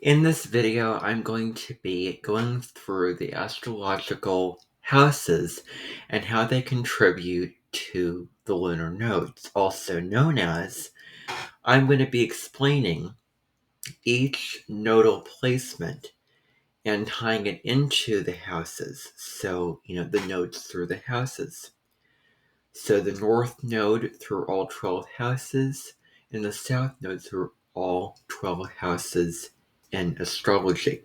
In this video, I'm going to be going through the astrological houses and how they contribute to the lunar nodes, also known as, I'm going to be explaining each nodal placement and tying it into the houses. So, the nodes through the houses. So the north node through all 12 houses and the south node through all 12 houses in astrology.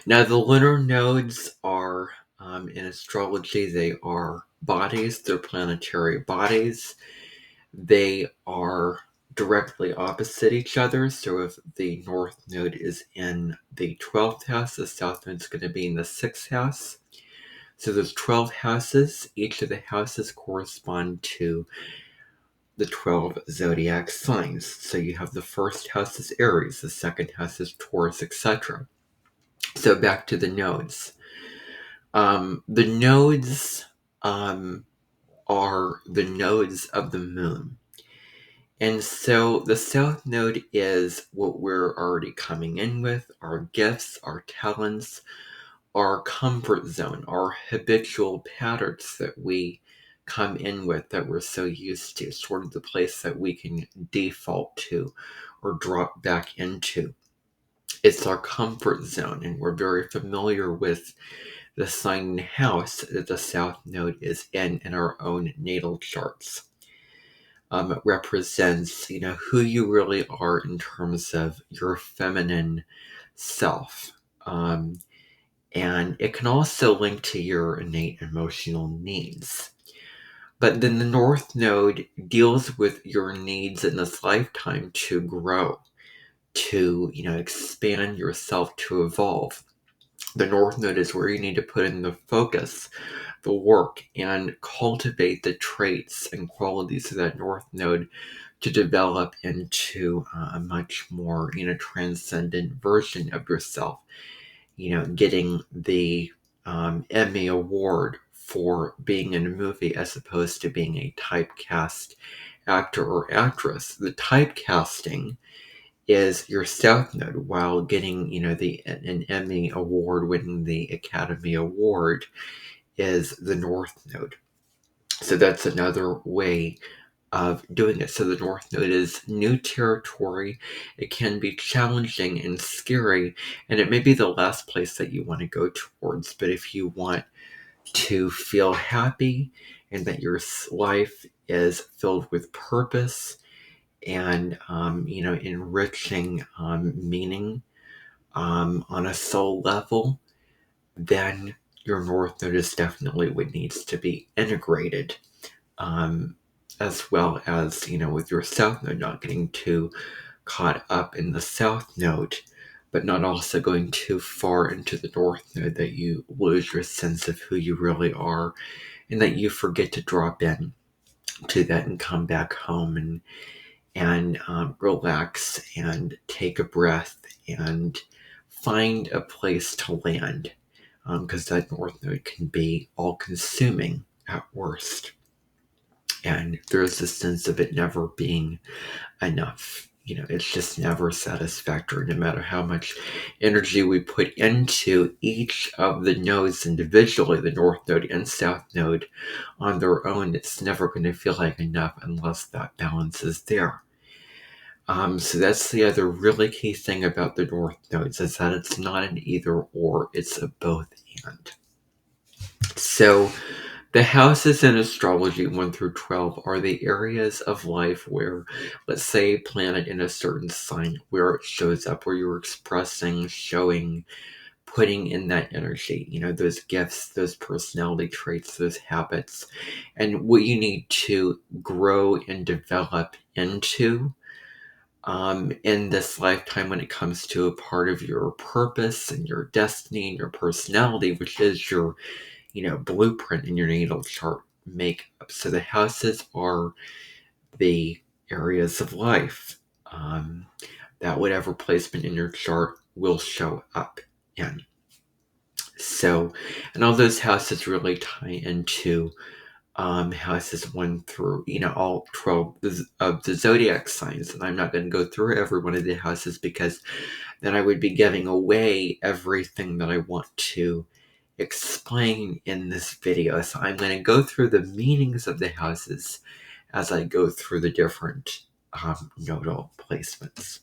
Now, the lunar nodes are, in astrology, they are bodies, they're planetary bodies. They are directly opposite each other. So if the north node is in the 12th house, the south node is going to be in the 6th house. So there's 12 houses. Each of the houses correspond to the 12 zodiac signs. So you have the first house is Aries, the second house is Taurus, etc. So back to the nodes. The nodes are the nodes of the moon. And so the south node is what we're already coming in with, our gifts, our talents, our comfort zone, our habitual patterns that we come in with that we're so used to, sort of the place that we can default to or drop back into. It's our comfort zone, and we're very familiar with the sign and house that the south node is in our own natal charts. It represents, who you really are in terms of your feminine self. And it can also link to your innate emotional needs. But then the North Node deals with your needs in this lifetime to grow, to, expand yourself, to evolve. The North Node is where you need to put in the focus, the work, and cultivate the traits and qualities of that North Node to develop into a much more, transcendent version of yourself. Getting the Emmy Award for being in a movie as opposed to being a typecast actor or actress. The typecasting is your South Node, while getting, an Emmy Award, winning the Academy Award, is the North Node. So that's another way of doing it. So the North Node is new territory. It can be challenging and scary, and it may be the last place that you want to go towards. But if you want to feel happy and that your life is filled with purpose and, enriching meaning on a soul level, then your North Node is definitely what needs to be integrated. As well as, with your South Node, not getting too caught up in the South Node, but not also going too far into the North Node that you lose your sense of who you really are and that you forget to drop in to that and come back home and relax and take a breath and find a place to land, because that North Node can be all-consuming at worst. And there's a sense of it never being enough. It's just never satisfactory, no matter how much energy we put into each of the nodes individually, the North Node and South Node on their own. It's never going to feel like enough unless that balance is there. So that's the other really key thing about the North Nodes, is that it's not an either or, it's a both and. So the houses in astrology 1 through 12 are the areas of life where, let's say, a planet in a certain sign, where it shows up, where you're expressing, showing, putting in that energy, those gifts, those personality traits, those habits, and what you need to grow and develop into in this lifetime when it comes to a part of your purpose and your destiny and your personality, which is your blueprint in your natal chart makeup. So the houses are the areas of life that whatever placement in your chart will show up in. So, and all those houses really tie into houses 1 through, all 12 of the zodiac signs. And I'm not going to go through every one of the houses because then I would be giving away everything that I want to explain in this video. So I'm going to go through the meanings of the houses as I go through the different nodal placements.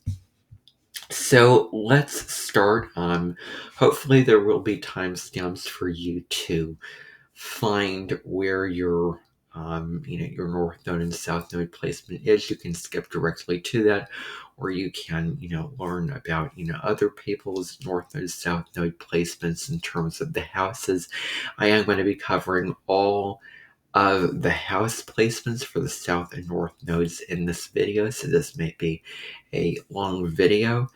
So let's start. Hopefully there will be timestamps for you to find where your your north node and south node placement is. You can skip directly to that, or you can learn about other people's north node, south node placements in terms of the houses. I am going to be covering all of the house placements for the south and north nodes in this video, so this may be a long video.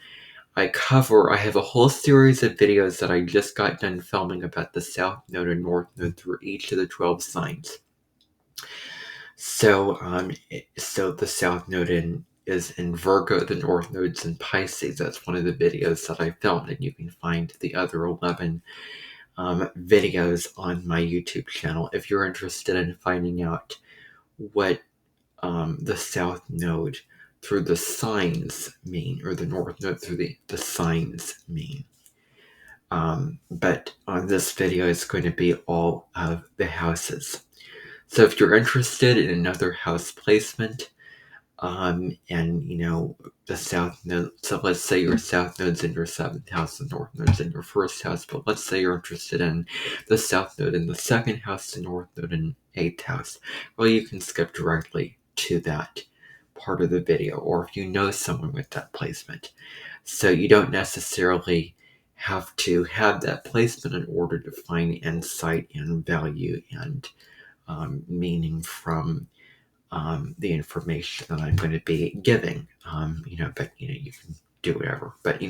I have a whole series of videos that I just got done filming about the south node and north node through each of the 12 signs. So, so the south node is in Virgo, the north node's in Pisces. That's one of the videos that I filmed, and you can find the other 11 videos on my YouTube channel if you're interested in finding out what the south node through the signs mean, or the north node through the signs mean. But on this video, it's going to be all of the houses. So if you're interested in another house placement, and the south node, so let's say your south node's in your 7th house, the north node's in your 1st house, but let's say you're interested in the south node in the 2nd house, the north node in 8th house, well, you can skip directly to that part of the video, or if you know someone with that placement. So you don't necessarily have to have that placement in order to find insight and value and meaning from the information that I'm going to be giving. But you can do whatever. But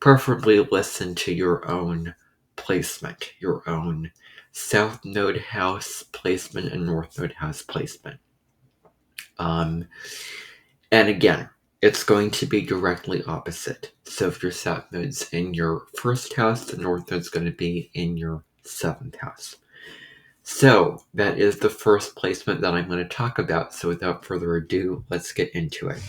preferably listen to your own placement, your own south node house placement and north node house placement. And again, it's going to be directly opposite. So if your south node's in your 1st house, the north node's going to be in your 7th house. So that is the first placement that I'm going to talk about. So without further ado, let's get into it.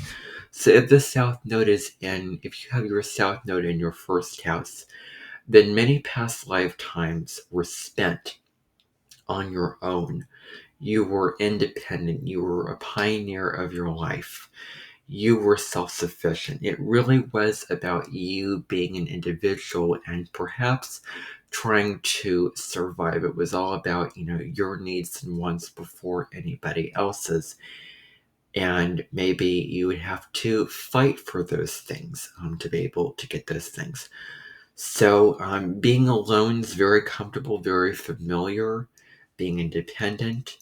So if the south node if you have your south node in your 1st house, then many past lifetimes were spent on your own. You were independent. You were a pioneer of your life. You were self-sufficient. It really was about you being an individual and perhaps trying to survive. It was all about, your needs and wants before anybody else's. And maybe you would have to fight for those things to be able to get those things. So being alone is very comfortable, very familiar. Being independent,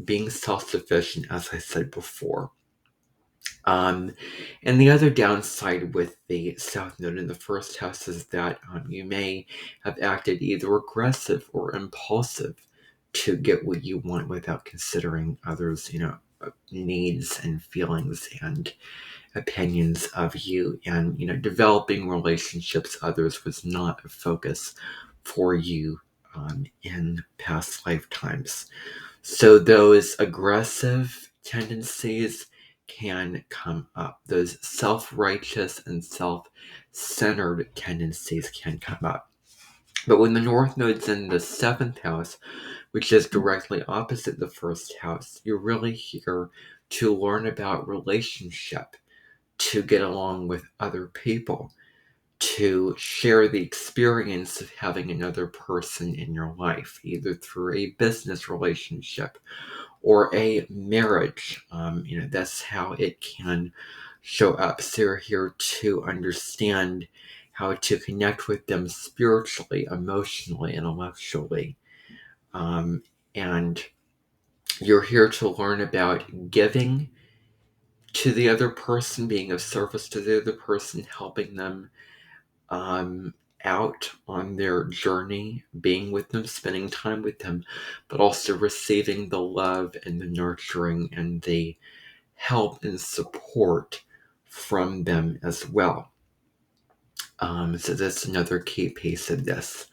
being self-sufficient, as I said before. And the other downside with the south node in the 1st house is that you may have acted either aggressive or impulsive to get what you want without considering others, needs and feelings and opinions of you. And, developing relationships others was not a focus for you in past lifetimes. So those aggressive tendencies can come up. Those self-righteous and self-centered tendencies can come up. But when the north node's in the 7th house, which is directly opposite the 1st house, you're really here to learn about relationship, to get along with other people, to share the experience of having another person in your life, either through a business relationship or a marriage. That's how it can show up. So you're here to understand how to connect with them spiritually, emotionally, and intellectually. And you're here to learn about giving to the other person, being of service to the other person, helping them out on their journey, being with them, spending time with them, but also receiving the love and the nurturing and the help and support from them as well. So that's another key piece of this.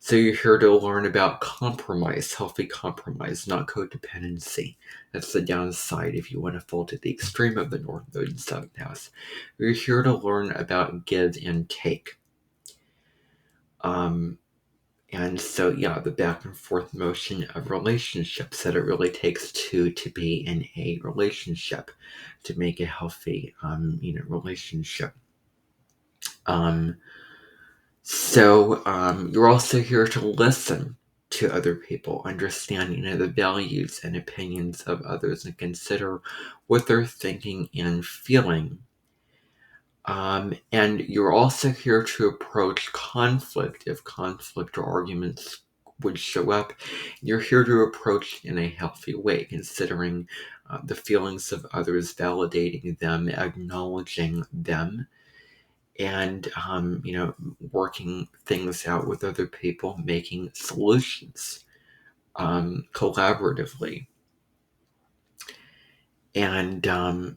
So you're here to learn about compromise, healthy compromise, not codependency. That's the downside if you want to fall to the extreme of the North Node in 7th house. You're here to learn about give and take. And so, yeah, the back and forth motion of relationships that it really takes to be in a relationship, to make a healthy, relationship. So you're also here to listen to other people, understand, the values and opinions of others, and consider what they're thinking and feeling. And you're also here to approach conflict if conflict or arguments would show up. You're here to approach in a healthy way, considering the feelings of others, validating them, acknowledging them, and working things out with other people, making solutions collaboratively. And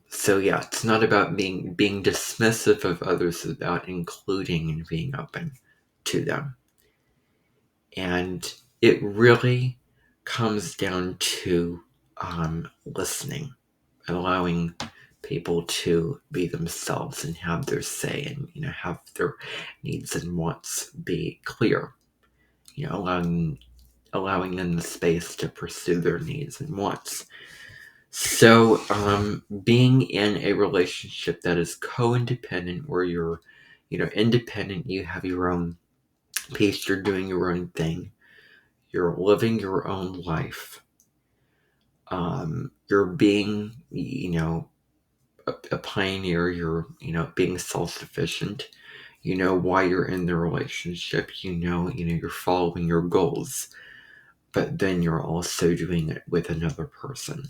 so, yeah, it's not about being dismissive of others, it's about including and being open to them. And it really comes down to listening, allowing people to be themselves and have their say, and have their needs and wants be clear. Allowing them the space to pursue their needs and wants. So, being in a relationship that is co-independent, where you're, independent, you have your own pace, you're doing your own thing, you're living your own life, you're being, a pioneer, you're, being self-sufficient, why you're in the relationship, you're following your goals, but then you're also doing it with another person.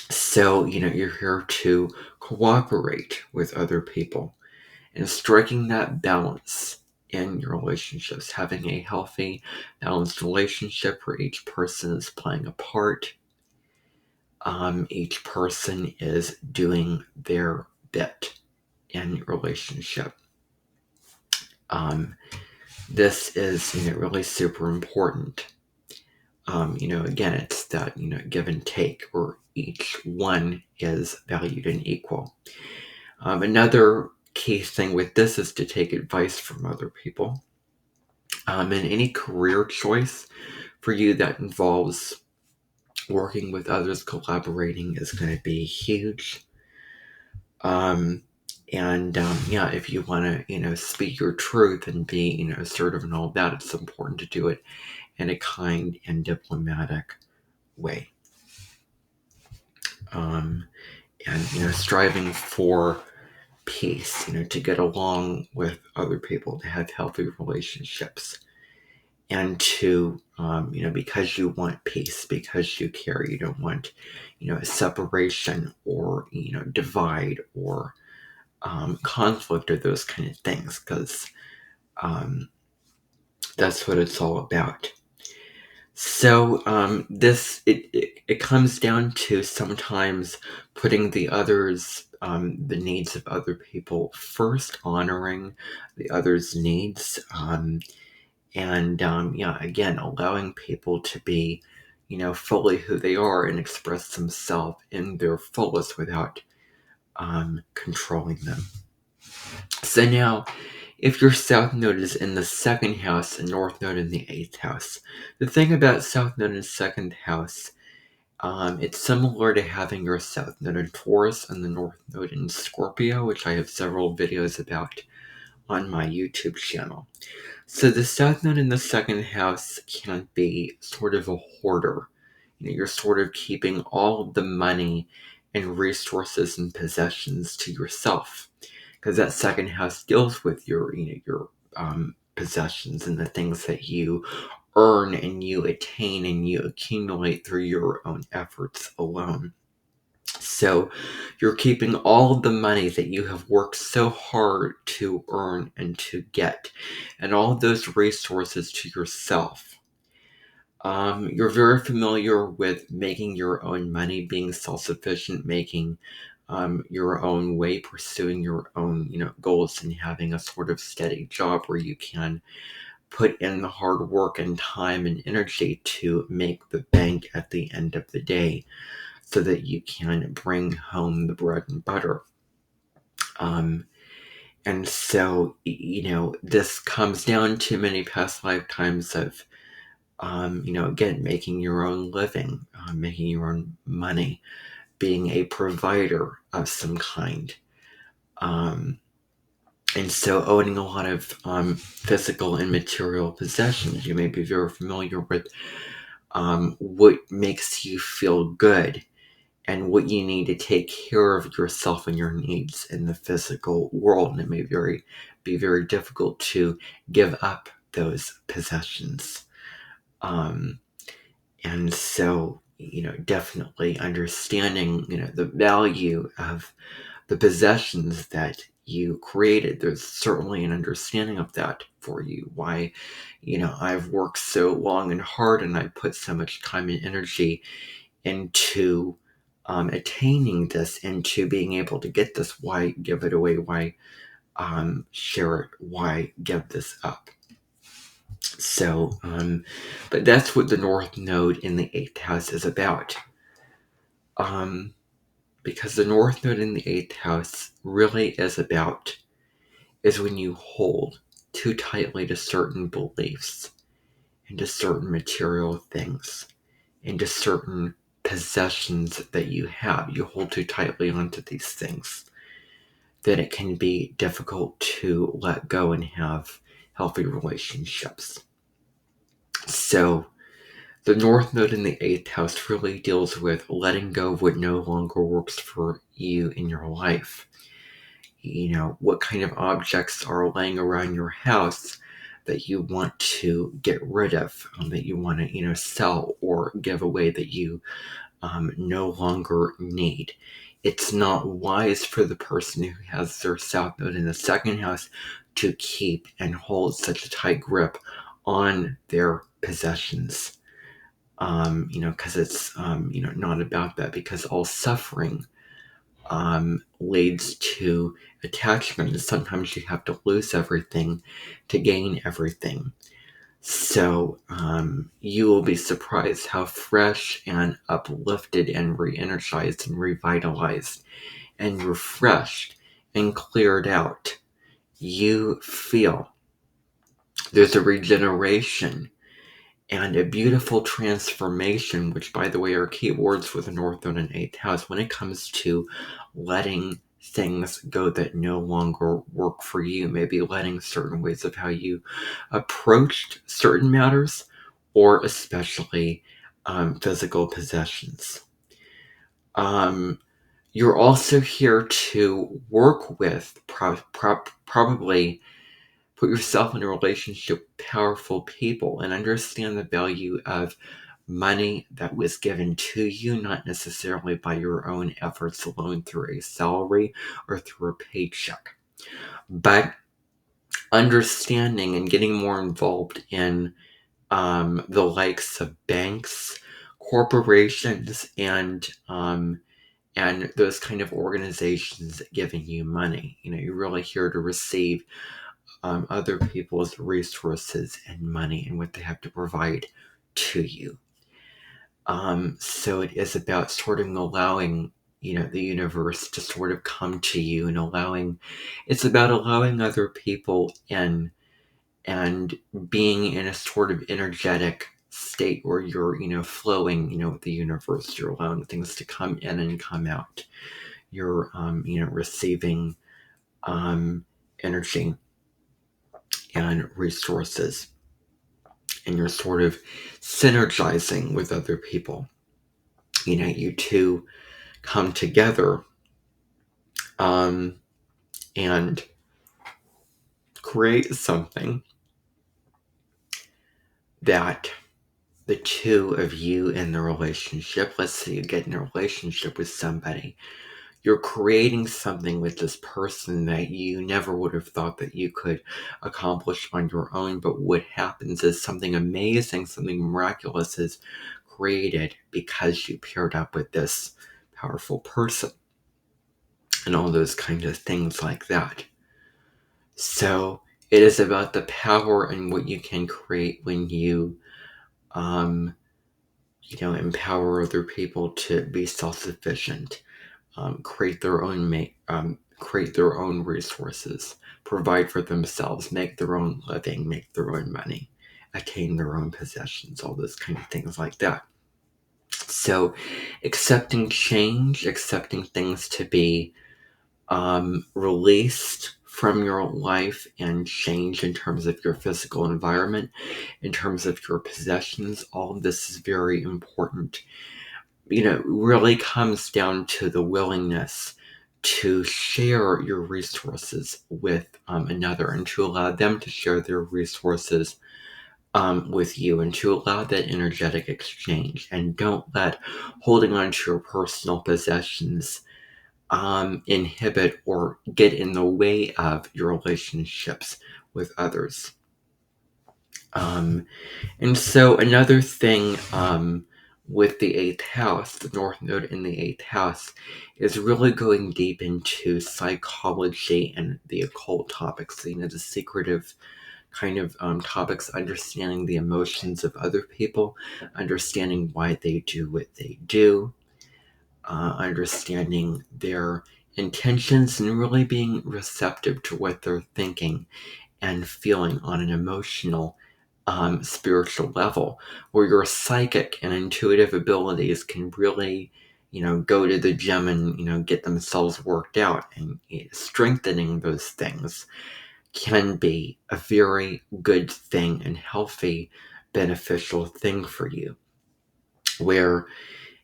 So, you're here to cooperate with other people and striking that balance in your relationships, having a healthy, balanced relationship where each person is playing a part. Each person is doing their bit in relationship. This is, really super important. Again, it's that, give and take where each one is valued and equal. Another key thing with this is to take advice from other people. And any career choice for you that involves working with others, collaborating, is going to be huge. If you want to, speak your truth and be, assertive and all that, it's important to do it in a kind and diplomatic way. Striving for peace, to get along with other people, to have healthy relationships, and to, because you want peace, because you care, you don't want, separation or, divide or conflict or those kind of things, because that's what it's all about. So it comes down to sometimes putting the others, the needs of other people first, honoring the others' needs, again, allowing people to be, fully who they are and express themselves in their fullest without controlling them. So now, if your South Node is in the 2nd house and North Node in the 8th house, the thing about South Node in 2nd house, it's similar to having your South Node in Taurus and the North Node in Scorpio, which I have several videos about on my YouTube channel. So the South Node in the 2nd house can be sort of a hoarder. You're sort of keeping all of the money and resources and possessions to yourself, because that 2nd house deals with your possessions and the things that you earn and you attain and you accumulate through your own efforts alone. So you're keeping all of the money that you have worked so hard to earn and to get, and all of those resources to yourself. You're very familiar with making your own money, being self-sufficient, making your own way, pursuing your own, goals, and having a sort of steady job where you can put in the hard work and time and energy to make the bank at the end of the day so that you can bring home the bread and butter. Um, and so, this comes down to many past lifetimes of, again, making your own living, making your own money, being a provider of some kind. And so owning a lot of physical and material possessions. You may be very familiar with what makes you feel good and what you need to take care of yourself and your needs in the physical world. And it may be very difficult to give up those possessions. And so, definitely understanding, the value of the possessions that you created. There's certainly an understanding of that for you. Why, I've worked so long and hard and I put so much time and energy into attaining this, into being able to get this. Why give it away? Why share it? Why give this up? So, but that's what the North Node in the 8th house is about. Because the North Node in the 8th house really is when you hold too tightly to certain beliefs and to certain material things and to certain possessions that you have. You hold too tightly onto these things that it can be difficult to let go and have healthy relationships. So the North Node in the 8th house really deals with letting go of what no longer works for you in your life. What kind of objects are laying around your house that you want to get rid of, that you want to, sell or give away, that you no longer need. It's not wise for the person who has their South Node in the 2nd house to keep and hold such a tight grip on their possessions. Because it's, not about that, because all suffering leads to attachment. And sometimes you have to lose everything to gain everything. So you will be surprised how fresh and uplifted and re-energized and revitalized and refreshed and cleared out you feel. There's a regeneration and a beautiful transformation, which, by the way, are key words for the North Node and 8th house when it comes to letting things go that no longer work for you. Maybe letting certain ways of how you approached certain matters, or especially physical possessions. You're also here to work with, probably put yourself in a relationship with powerful people and understand the value of money that was given to you, not necessarily by your own efforts alone through a salary or through a paycheck, but understanding and getting more involved in the likes of banks, corporations, and those kind of organizations giving you money. You're really here to receive other people's resources and money and what they have to provide to you. So it is about sort of allowing, the universe to sort of come to you, and it's about allowing other people in and being in a sort of energetic state where you're, flowing, with the universe. You're allowing things to come in and come out. You're, receiving energy and resources, and you're sort of synergizing with other people. You two come together and create something that the two of you in the relationship, let's say you get in a relationship with somebody, you're creating something with this person that you never would have thought that you could accomplish on your own. But what happens is something amazing, something miraculous is created because you paired up with this powerful person. and all those kinds of things like that. So it is about the power and what you can create when you, empower other people to be self-sufficient, create their own resources, provide for themselves, make their own living, make their own money, attain their own possessions, all those kind of things like that. So, accepting change, accepting things to be released from your life and change in terms of your physical environment, in terms of your possessions, all of this is very important. Really comes down to the willingness to share your resources with another, and to allow them to share their resources with you, and to allow that energetic exchange. And don't let holding on to your personal possessions inhibit or get in the way of your relationships with others. And so another thing with the 8th house, the North Node in the 8th house, is really going deep into psychology and the occult topics, the secretive kind of topics, understanding the emotions of other people, understanding why they do what they do, understanding their intentions, and really being receptive to what they're thinking and feeling on an emotional, spiritual level, where your psychic and intuitive abilities can really, go to the gym and, get themselves worked out. And strengthening those things can be a very good thing and healthy, beneficial thing for you, where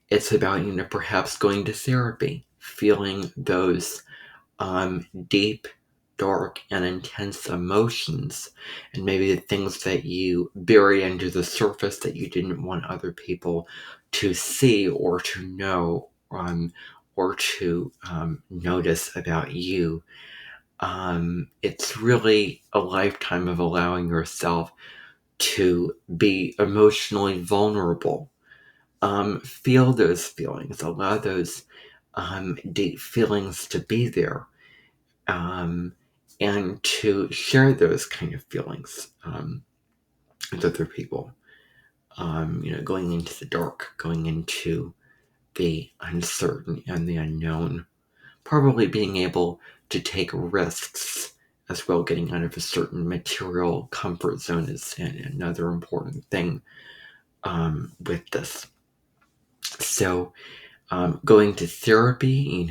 it's about, perhaps going to therapy, feeling those deep, dark, and intense emotions, and maybe the things that you buried under the surface that you didn't want other people to see or to know, or to notice about you. It's really a lifetime of allowing yourself to be emotionally vulnerable. Feel those feelings, allow those deep feelings to be there, um, and to share those kind of feelings with other people. Going into the dark, going into the uncertain and the unknown, probably being able to take risks as well. Getting out of a certain material comfort zone is another important thing with this. So, going to therapy,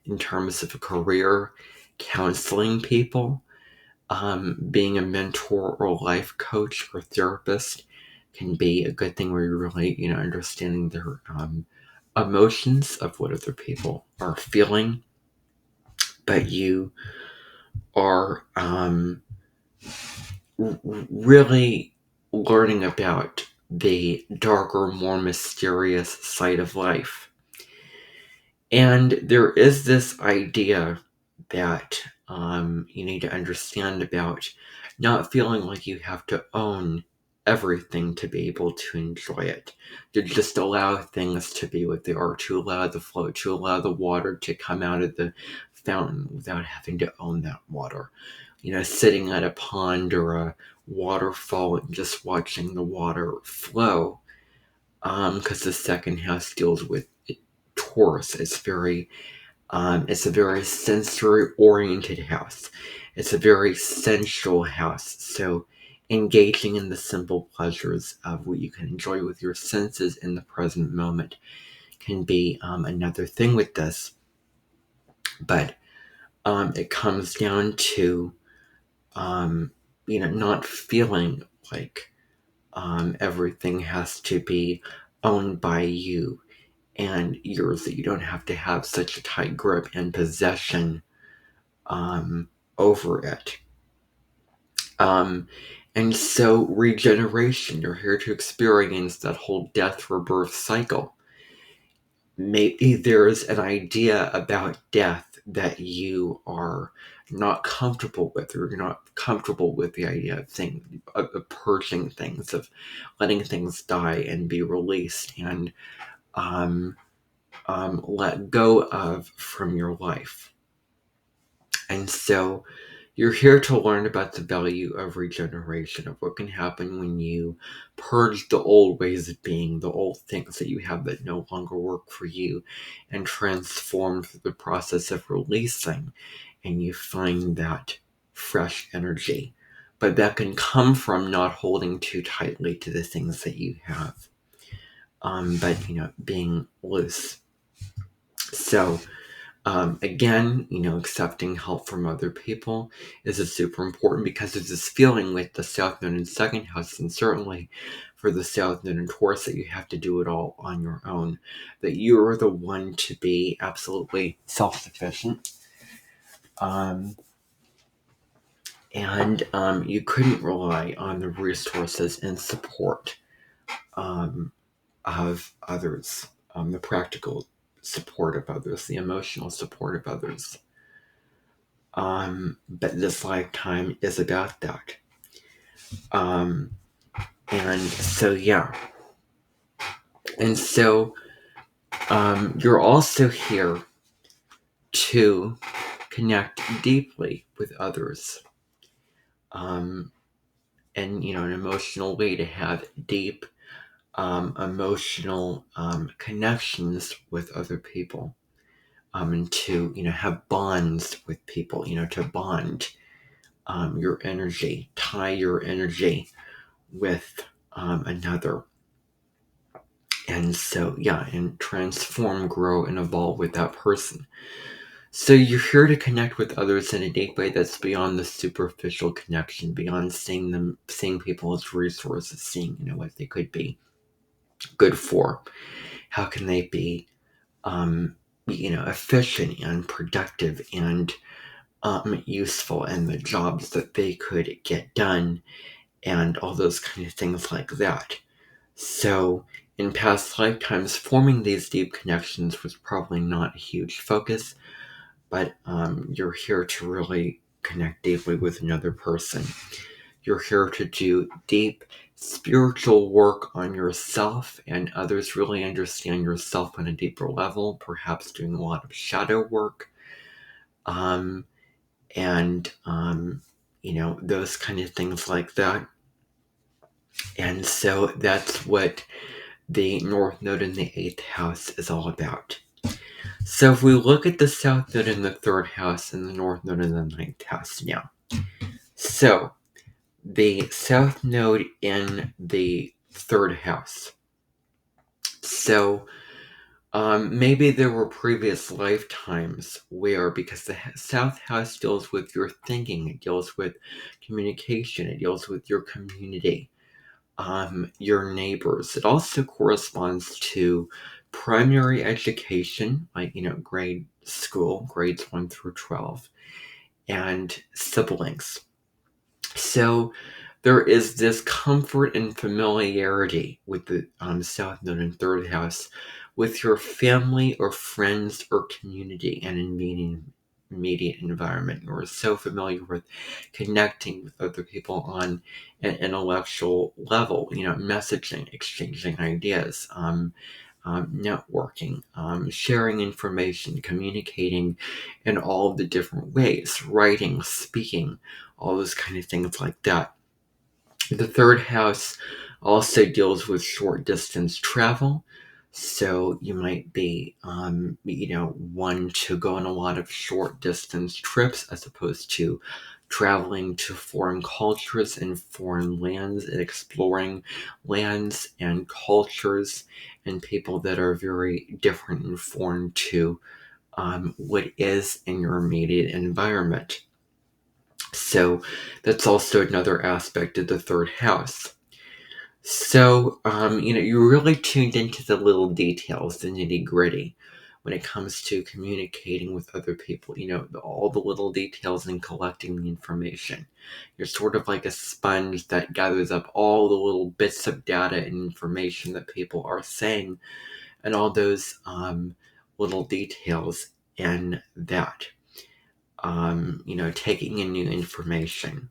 in terms of a career, counseling people, being a mentor or life coach or therapist can be a good thing, where you're really, understanding their emotions of what other people are feeling, but you are really learning about the darker, more mysterious side of life. And there is this idea that you need to understand about not feeling like you have to own everything to be able to enjoy it. To just allow things to be what they are, to allow the flow, to allow the water to come out of the fountain without having to own that water. Sitting at a pond or a waterfall and just watching the water flow. Because the second house deals with Taurus. It's a very sensory-oriented house. It's a very sensual house. So engaging in the simple pleasures of what you can enjoy with your senses in the present moment can be another thing with this. But it comes down to, not feeling like everything has to be owned by you and yours, that you don't have to have such a tight grip and possession over it. And so regeneration, you're here to experience that whole death rebirth cycle. Maybe there's an idea about death that you are not comfortable with, or you're not comfortable with the idea of purging things, of letting things die and be released. And let go of from your life. And so you're here to learn about the value of regeneration, of what can happen when you purge the old ways of being, the old things that you have that no longer work for you, and transform through the process of releasing, and you find that fresh energy. But that can come from not holding too tightly to the things that you have, but being loose. So again, accepting help from other people is super important, because there's this feeling with the South Node in second house, and certainly for the South Node in Taurus, that you have to do it all on your own, that you're the one to be absolutely self-sufficient. And you couldn't rely on the resources and support of others, the practical support of others, the emotional support of others. But this lifetime is about that. And so, yeah. And so, you're also here to connect deeply with others. And, an emotional way to have deep emotional connections with other people. And to, have bonds with people, to bond your energy, tie your energy with another. And so, yeah, and transform, grow, and evolve with that person. So you're here to connect with others in a deep way that's beyond the superficial connection, beyond seeing people as resources, seeing, what they could be good for. How can they be, efficient and productive and useful in the jobs that they could get done, and all those kind of things like that. So, in past lifetimes, forming these deep connections was probably not a huge focus, but you're here to really connect deeply with another person. You're here to do deep spiritual work on yourself and others, really understand yourself on a deeper level, perhaps doing a lot of shadow work, and those kind of things like that. And so that's what the North Node in the 8th house is all about. So if we look at the South Node in the 3rd house and the North Node in the 9th house now. So the South Node in the 3rd house. So maybe there were previous lifetimes where, because the South house deals with your thinking, it deals with communication, it deals with your community, your neighbors. It also corresponds to primary education, like, grade school, grades 1 through 12, and siblings. So there is this comfort and familiarity with the South Node and 3rd house with your family or friends or community and immediate environment. You're so familiar with connecting with other people on an intellectual level, messaging, exchanging ideas, networking, sharing information, communicating in all of the different ways, writing, speaking, all those kind of things like that. The 3rd house also deals with short distance travel. So you might be, one to go on a lot of short distance trips, as opposed to traveling to foreign cultures and foreign lands, and exploring lands and cultures and people that are very different and foreign to what is in your immediate environment. So that's also another aspect of the 3rd house. So, you're really tuned into the little details, the nitty gritty, when it comes to communicating with other people, all the little details and collecting the information. You're sort of like a sponge that gathers up all the little bits of data and information that people are saying, and all those little details in that. Taking in new information,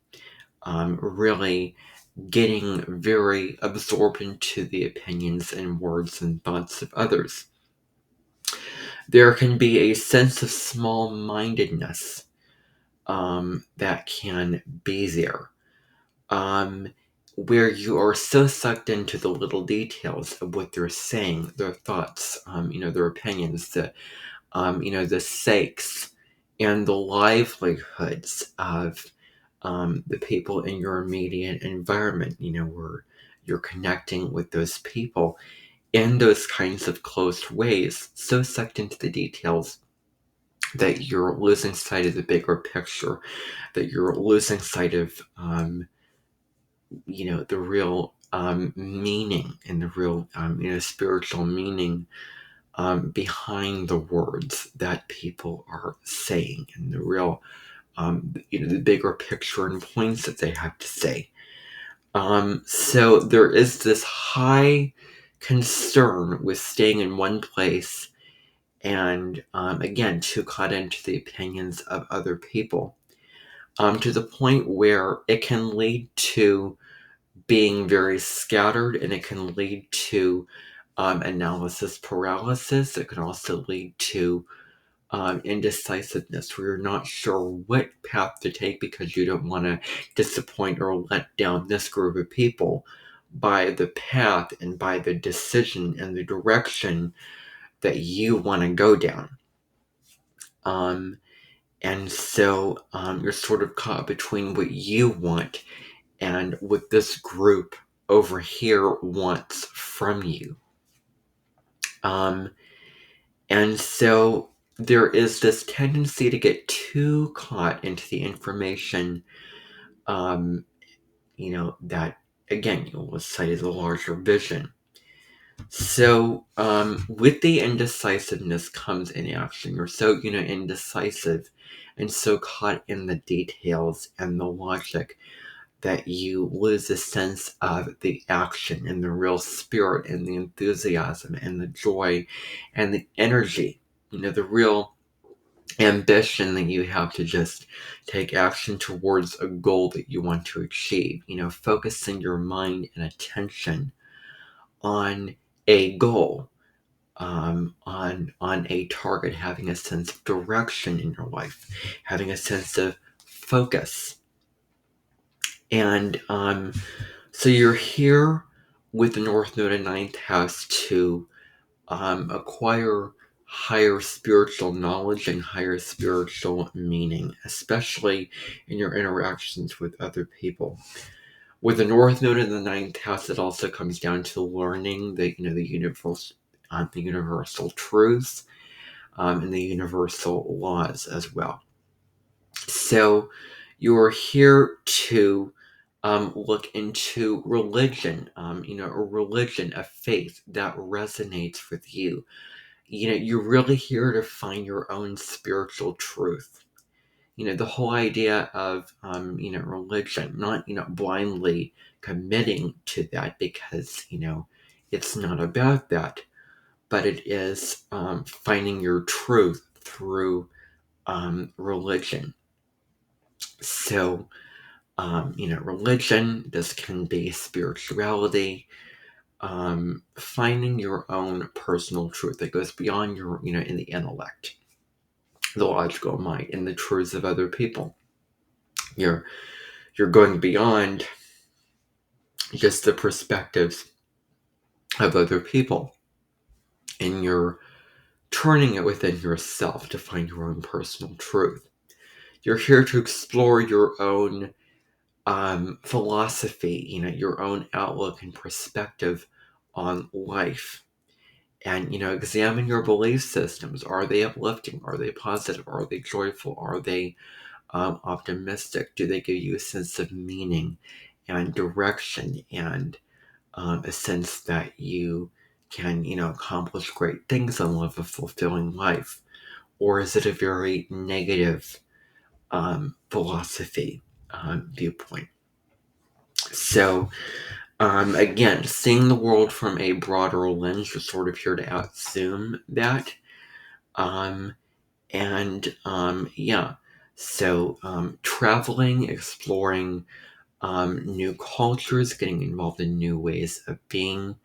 really getting very absorbed into the opinions and words and thoughts of others. There can be a sense of small-mindedness that can be there, um, where you are so sucked into the little details of what they're saying, their thoughts, their opinions, the sakes and the livelihoods of the people in your immediate environment, where you're connecting with those people in those kinds of closed ways, so sucked into the details that you're losing sight of the bigger picture, that you're losing sight of, the real meaning and the real, spiritual meaning behind the words that people are saying, and the real, the bigger picture and points that they have to say. So there is this high concern with staying in one place and, again, too caught into the opinions of other people, to the point where it can lead to being very scattered, and it can lead to analysis paralysis. It can also lead to indecisiveness, where you're not sure what path to take because you don't want to disappoint or let down this group of people by the path and by the decision and the direction that you want to go down. And so you're sort of caught between what you want and what this group over here wants from you. And so there is this tendency to get too caught into the information, that, again, you will cite as a larger vision. So with the indecisiveness comes inaction. You're so, indecisive and so caught in the details and the logic that you lose a sense of the action and the real spirit and the enthusiasm and the joy and the energy, the real ambition that you have to just take action towards a goal that you want to achieve, focusing your mind and attention on a goal, on a target, having a sense of direction in your life, having a sense of focus. And so you're here with the North Node in ninth house to acquire higher spiritual knowledge and higher spiritual meaning, especially in your interactions with other people. With the North Node in the ninth house, it also comes down to learning the universal truths, and the universal laws as well. So you're here to look into religion, a religion, a faith that resonates with you. You're really here to find your own spiritual truth. The whole idea of, religion, not, blindly committing to that, because, it's not about that, but it is finding your truth through religion. So, religion, this can be spirituality, finding your own personal truth that goes beyond your, in the intellect, the logical mind, and the truths of other people. You're going beyond just the perspectives of other people, and you're turning it within yourself to find your own personal truth. You're here to explore your own philosophy, your own outlook and perspective on life. And, examine your belief systems. Are they uplifting? Are they positive? Are they joyful? Are they optimistic? Do they give you a sense of meaning and direction and a sense that you can, accomplish great things and live a fulfilling life? Or is it a very negative philosophy viewpoint? So, again, seeing the world from a broader lens, you're sort of here to outzoom that. Yeah. So, traveling, exploring new cultures, getting involved in new ways of being.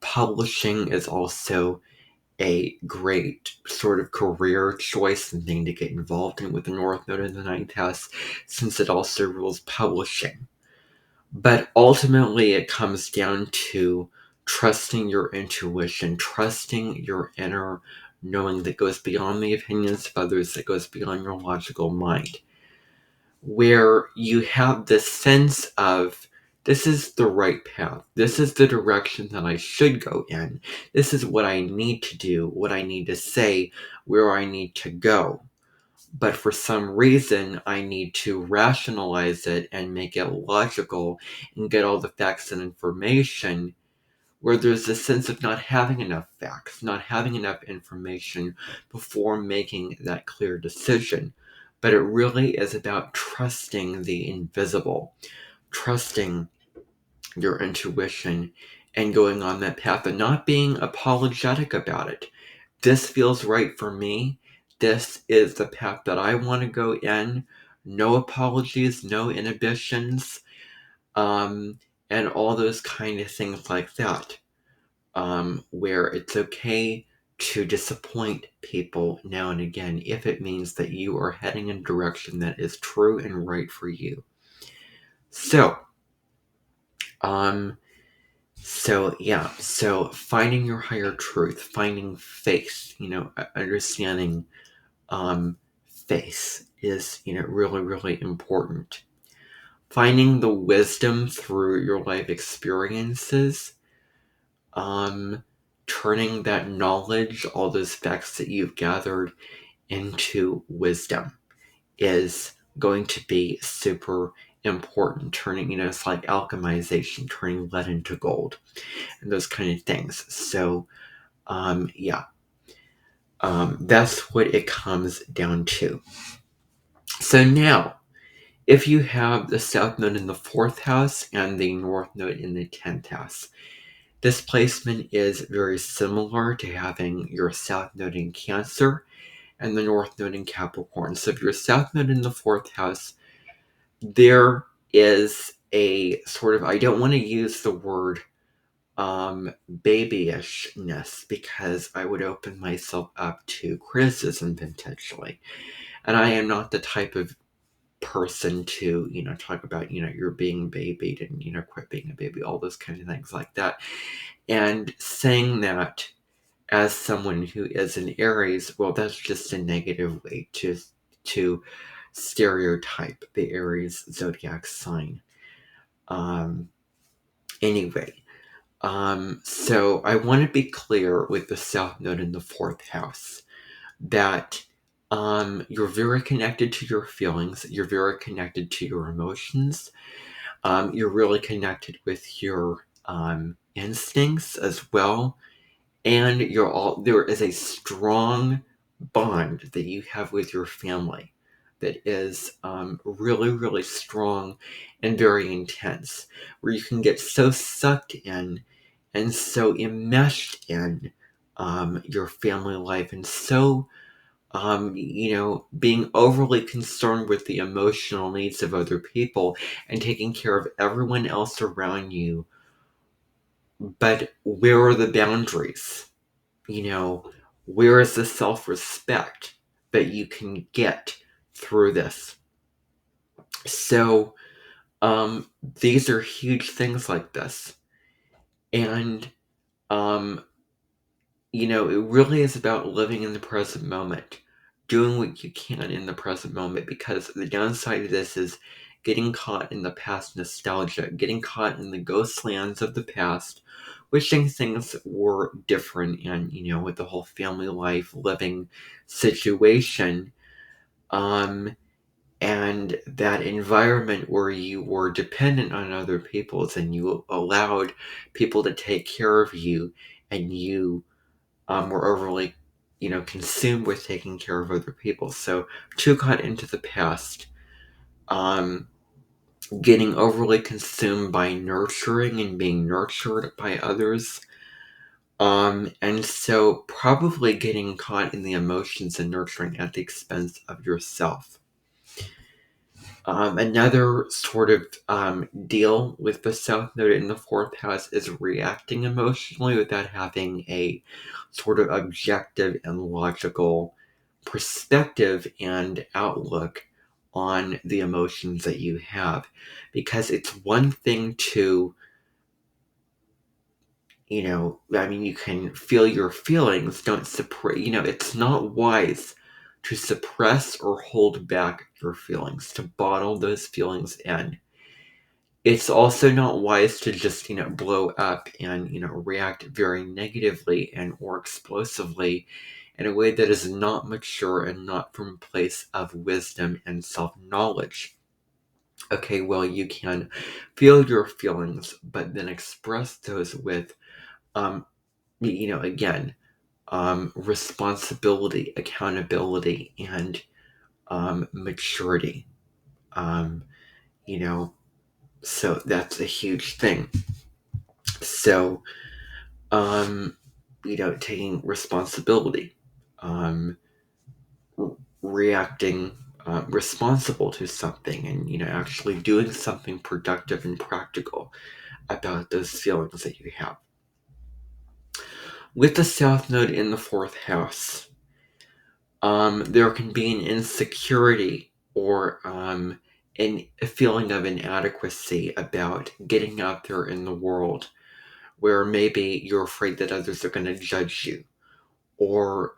Publishing is also a great sort of career choice and thing to get involved in with the North Node in the ninth house, since it also rules publishing. But ultimately, it comes down to trusting your intuition, trusting your inner knowing that goes beyond the opinions of others, that goes beyond your logical mind, where you have this sense of, this is the right path. This is the direction that I should go in. This is what I need to do, what I need to say, where I need to go. But for some reason, I need to rationalize it and make it logical and get all the facts and information, where there's a sense of not having enough facts, not having enough information before making that clear decision. But it really is about trusting the invisible, trusting your intuition, and going on that path and not being apologetic about it. This feels right for me. This is the path that I want to go in. No apologies, no inhibitions, and all those kind of things like that. Where it's okay to disappoint people now and again if it means that you are heading in a direction that is true and right for you. So, so finding your higher truth, finding faith, understanding faith is, really, really important. Finding the wisdom through your life experiences, turning that knowledge, all those facts that you've gathered, into wisdom is going to be super important. Turning, it's like alchemization, turning lead into gold, and those kind of things. So, that's what it comes down to. So now, if you have the South Node in the 4th house and the North Node in the 10th house, this placement is very similar to having your South Node in Cancer and the North Node in Capricorn. So if your South Node in the 4th house, there is a sort of, I don't want to use the word babyishness, because I would open myself up to criticism potentially. And I am not the type of person to, talk about, you're being babied and, quit being a baby, all those kind of things like that. And saying that as someone who is an Aries, well, that's just a negative way to stereotype the Aries zodiac sign. Anyway, so I want to be clear with the South Node in the 4th house that you're very connected to your feelings, you're very connected to your emotions, you're really connected with your instincts as well, and there is a strong bond that you have with your family that is really, really strong and very intense, where you can get so sucked in and so enmeshed in your family life, and so being overly concerned with the emotional needs of other people and taking care of everyone else around you. But where are the boundaries? Where is the self-respect that you can get through this? So, these are huge things like this. And, it really is about living in the present moment, doing what you can in the present moment, because the downside of this is getting caught in the past nostalgia, getting caught in the ghost lands of the past, wishing things were different, and, with the whole family life living situation, and that environment where you were dependent on other people's and you allowed people to take care of you, and you were overly, consumed with taking care of other people. So too caught into the past, getting overly consumed by nurturing and being nurtured by others. And so probably getting caught in the emotions and nurturing at the expense of yourself. Another sort of deal with the South Node in the fourth house is reacting emotionally without having a sort of objective and logical perspective and outlook on the emotions that you have. Because it's one thing to, you can feel your feelings, don't suppress, it's not wise to suppress or hold back your feelings, to bottle those feelings in. It's also not wise to just, blow up and, react very negatively and or explosively in a way that is not mature and not from a place of wisdom and self-knowledge. Okay, well, you can feel your feelings, but then express those with, again, responsibility, accountability, and maturity. Um, you know, so that's a huge thing. So, taking responsibility, um, reacting responsible to something, and actually doing something productive and practical about those feelings that you have. With the South Node in the fourth house, there can be an insecurity or a feeling of inadequacy about getting out there in the world, where maybe you're afraid that others are going to judge you, or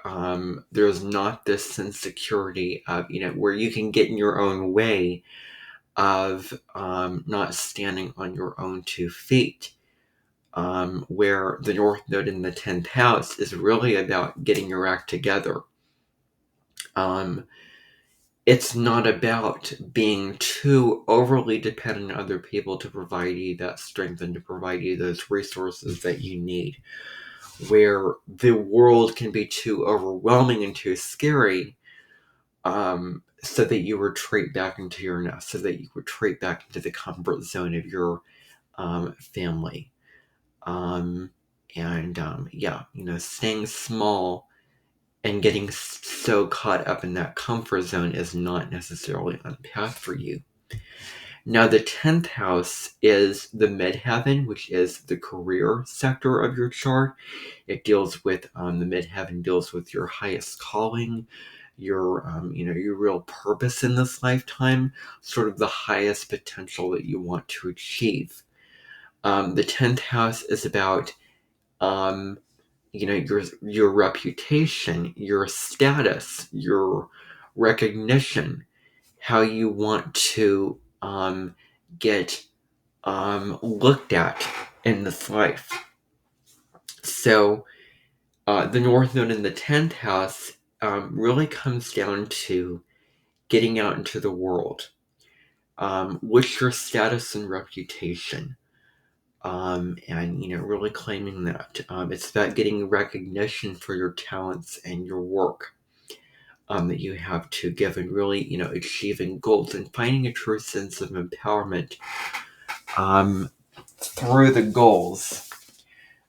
there's not this insecurity of, where you can get in your own way of not standing on your own 2 feet, where the North Node in the 10th house is really about getting your act together. It's not about being too overly dependent on other people to provide you that strength and to provide you those resources that you need, where the world can be too overwhelming and too scary, so that you retreat back into your nest, so that you retreat back into the comfort zone of your family. Staying small and getting so caught up in that comfort zone is not necessarily on path for you. Now, the 10th house is the midheaven, which is the career sector of your chart. It deals with, the midheaven deals with your highest calling, your real purpose in this lifetime, sort of the highest potential that you want to achieve. The 10th house is about, your reputation, your status, your recognition, how you want to get looked at in this life. So the North Node in the 10th house really comes down to getting out into the world. What's your status and reputation? And really claiming that. It's about getting recognition for your talents and your work that you have to give, and really, achieving goals and finding a true sense of empowerment through the goals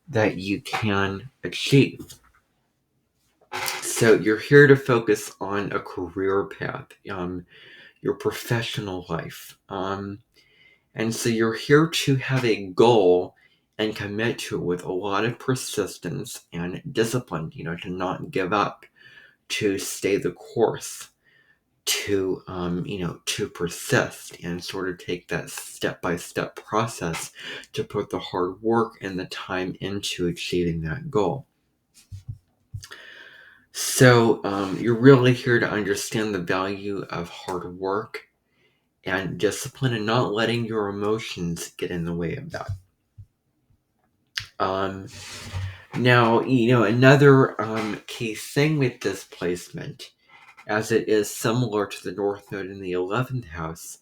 that you can achieve. So you're here to focus on a career path, your professional life. And so you're here to have a goal and commit to it with a lot of persistence and discipline, to not give up, to stay the course, to, to persist and sort of take that step-by-step process to put the hard work and the time into achieving that goal. So you're really here to understand the value of hard work and discipline, and not letting your emotions get in the way of that. Now, another key thing with this placement, as it is similar to the North Node in the 11th house,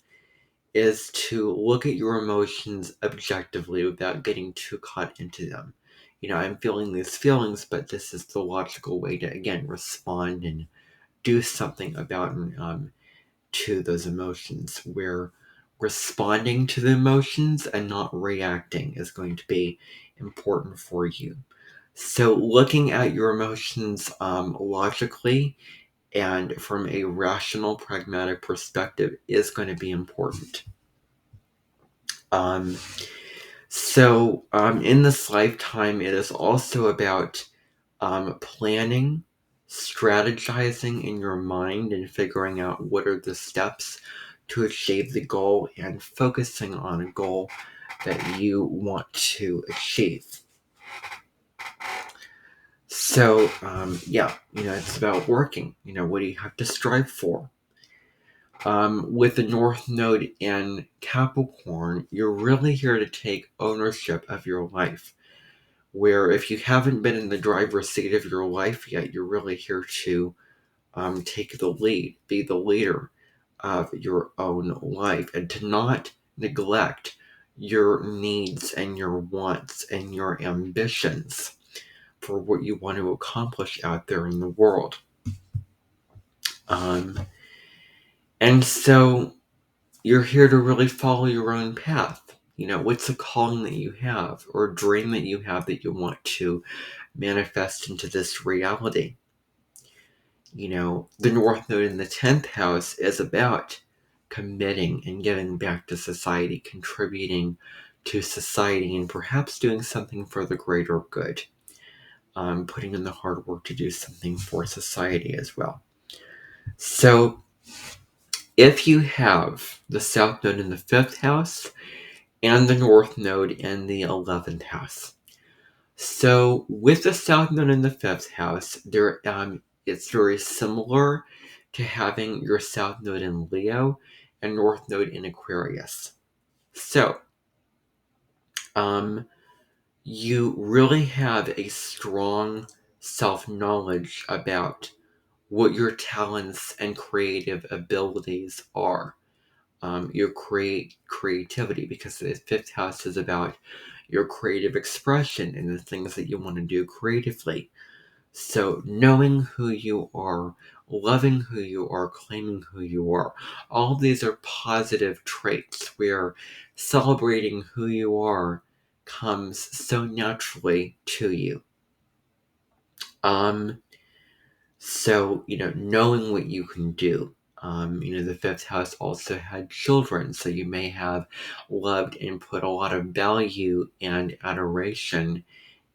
is to look at your emotions objectively without getting too caught into them. I'm feeling these feelings, but this is the logical way to, again, respond and do something about to those emotions, where responding to the emotions and not reacting is going to be important for you. So looking at your emotions logically and from a rational, pragmatic perspective is going to be important. Um, in this lifetime, it is also about planning, strategizing in your mind, and figuring out what are the steps to achieve the goal and focusing on a goal that you want to achieve. So, it's about working. What do you have to strive for? With the North Node in Capricorn, you're really here to take ownership of your life. Where if you haven't been in the driver's seat of your life yet, you're really here to take the lead, be the leader of your own life, and to not neglect your needs and your wants and your ambitions for what you want to accomplish out there in the world. And so you're here to really follow your own path. What's a calling that you have or a dream that you have that you want to manifest into this reality? The North Node in the 10th house is about committing and giving back to society, contributing to society, and perhaps doing something for the greater good. Putting in the hard work to do something for society as well. So, if you have the South Node in the 5th house and the North Node in the 11th house. So, with the South Node in the 5th house, it's very similar to having your South Node in Leo and North Node in Aquarius. So, you really have a strong self-knowledge about what your talents and creative abilities are. Your creativity, because the 5th house is about your creative expression and the things that you want to do creatively. So knowing who you are, loving who you are, claiming who you are, all these are positive traits where celebrating who you are comes so naturally to you. Knowing what you can do. The 5th house also had children, so you may have loved and put a lot of value and adoration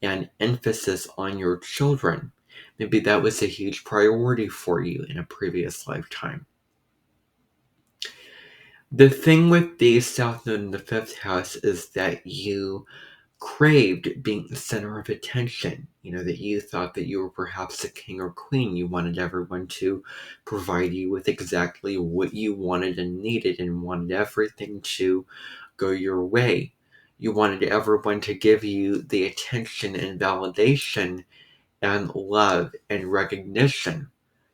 and emphasis on your children. Maybe that was a huge priority for you in a previous lifetime. The thing with the South Node in the 5th house is that you craved being the center of attention, that you thought that you were perhaps a king or queen. You wanted everyone to provide you with exactly what you wanted and needed and wanted everything to go your way. You wanted everyone to give you the attention and validation and love and recognition.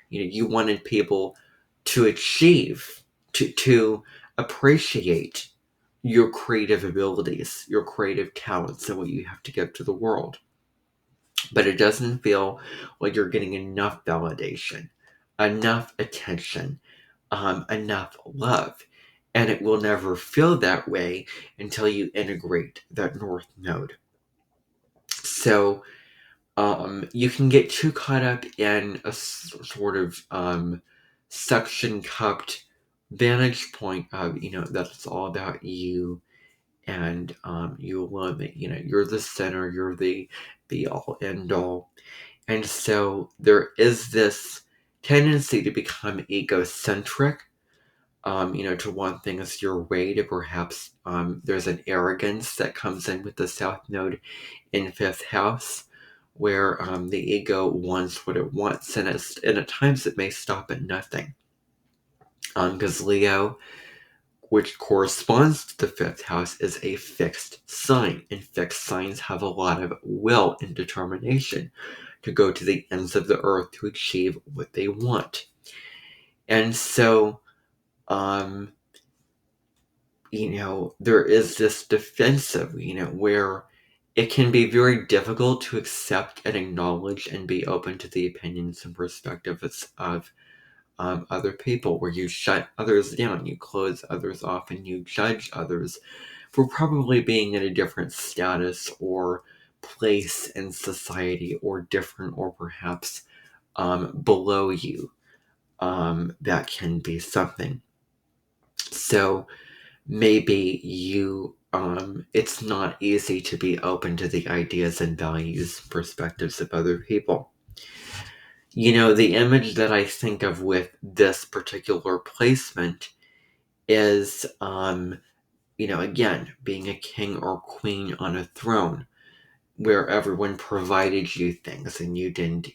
You wanted people to achieve, to appreciate your creative abilities, your creative talents, and what you have to give to the world. But it doesn't feel like you're getting enough validation, enough attention, enough love. And it will never feel that way until you integrate that North Node. So you can get too caught up in a sort of suction cupped vantage point of, that it's all about you and you alone, that you're the center, you're the all end all. And so there is this tendency to become egocentric, to want things your way, to perhaps there's an arrogance that comes in with the South Node in 5th house, where the ego wants what it wants, and at times it may stop at nothing. Because Leo, which corresponds to the 5th house, is a fixed sign, and fixed signs have a lot of will and determination to go to the ends of the earth to achieve what they want. And so, there is this defensive, where it can be very difficult to accept and acknowledge and be open to the opinions and perspectives of other people, where you shut others down, you close others off, and you judge others for probably being in a different status or place in society, or different, or perhaps below you. that can be something. So maybe it's not easy to be open to the ideas and values, perspectives of other people. The image that I think of with this particular placement is, again, being a king or queen on a throne where everyone provided you things and you didn't,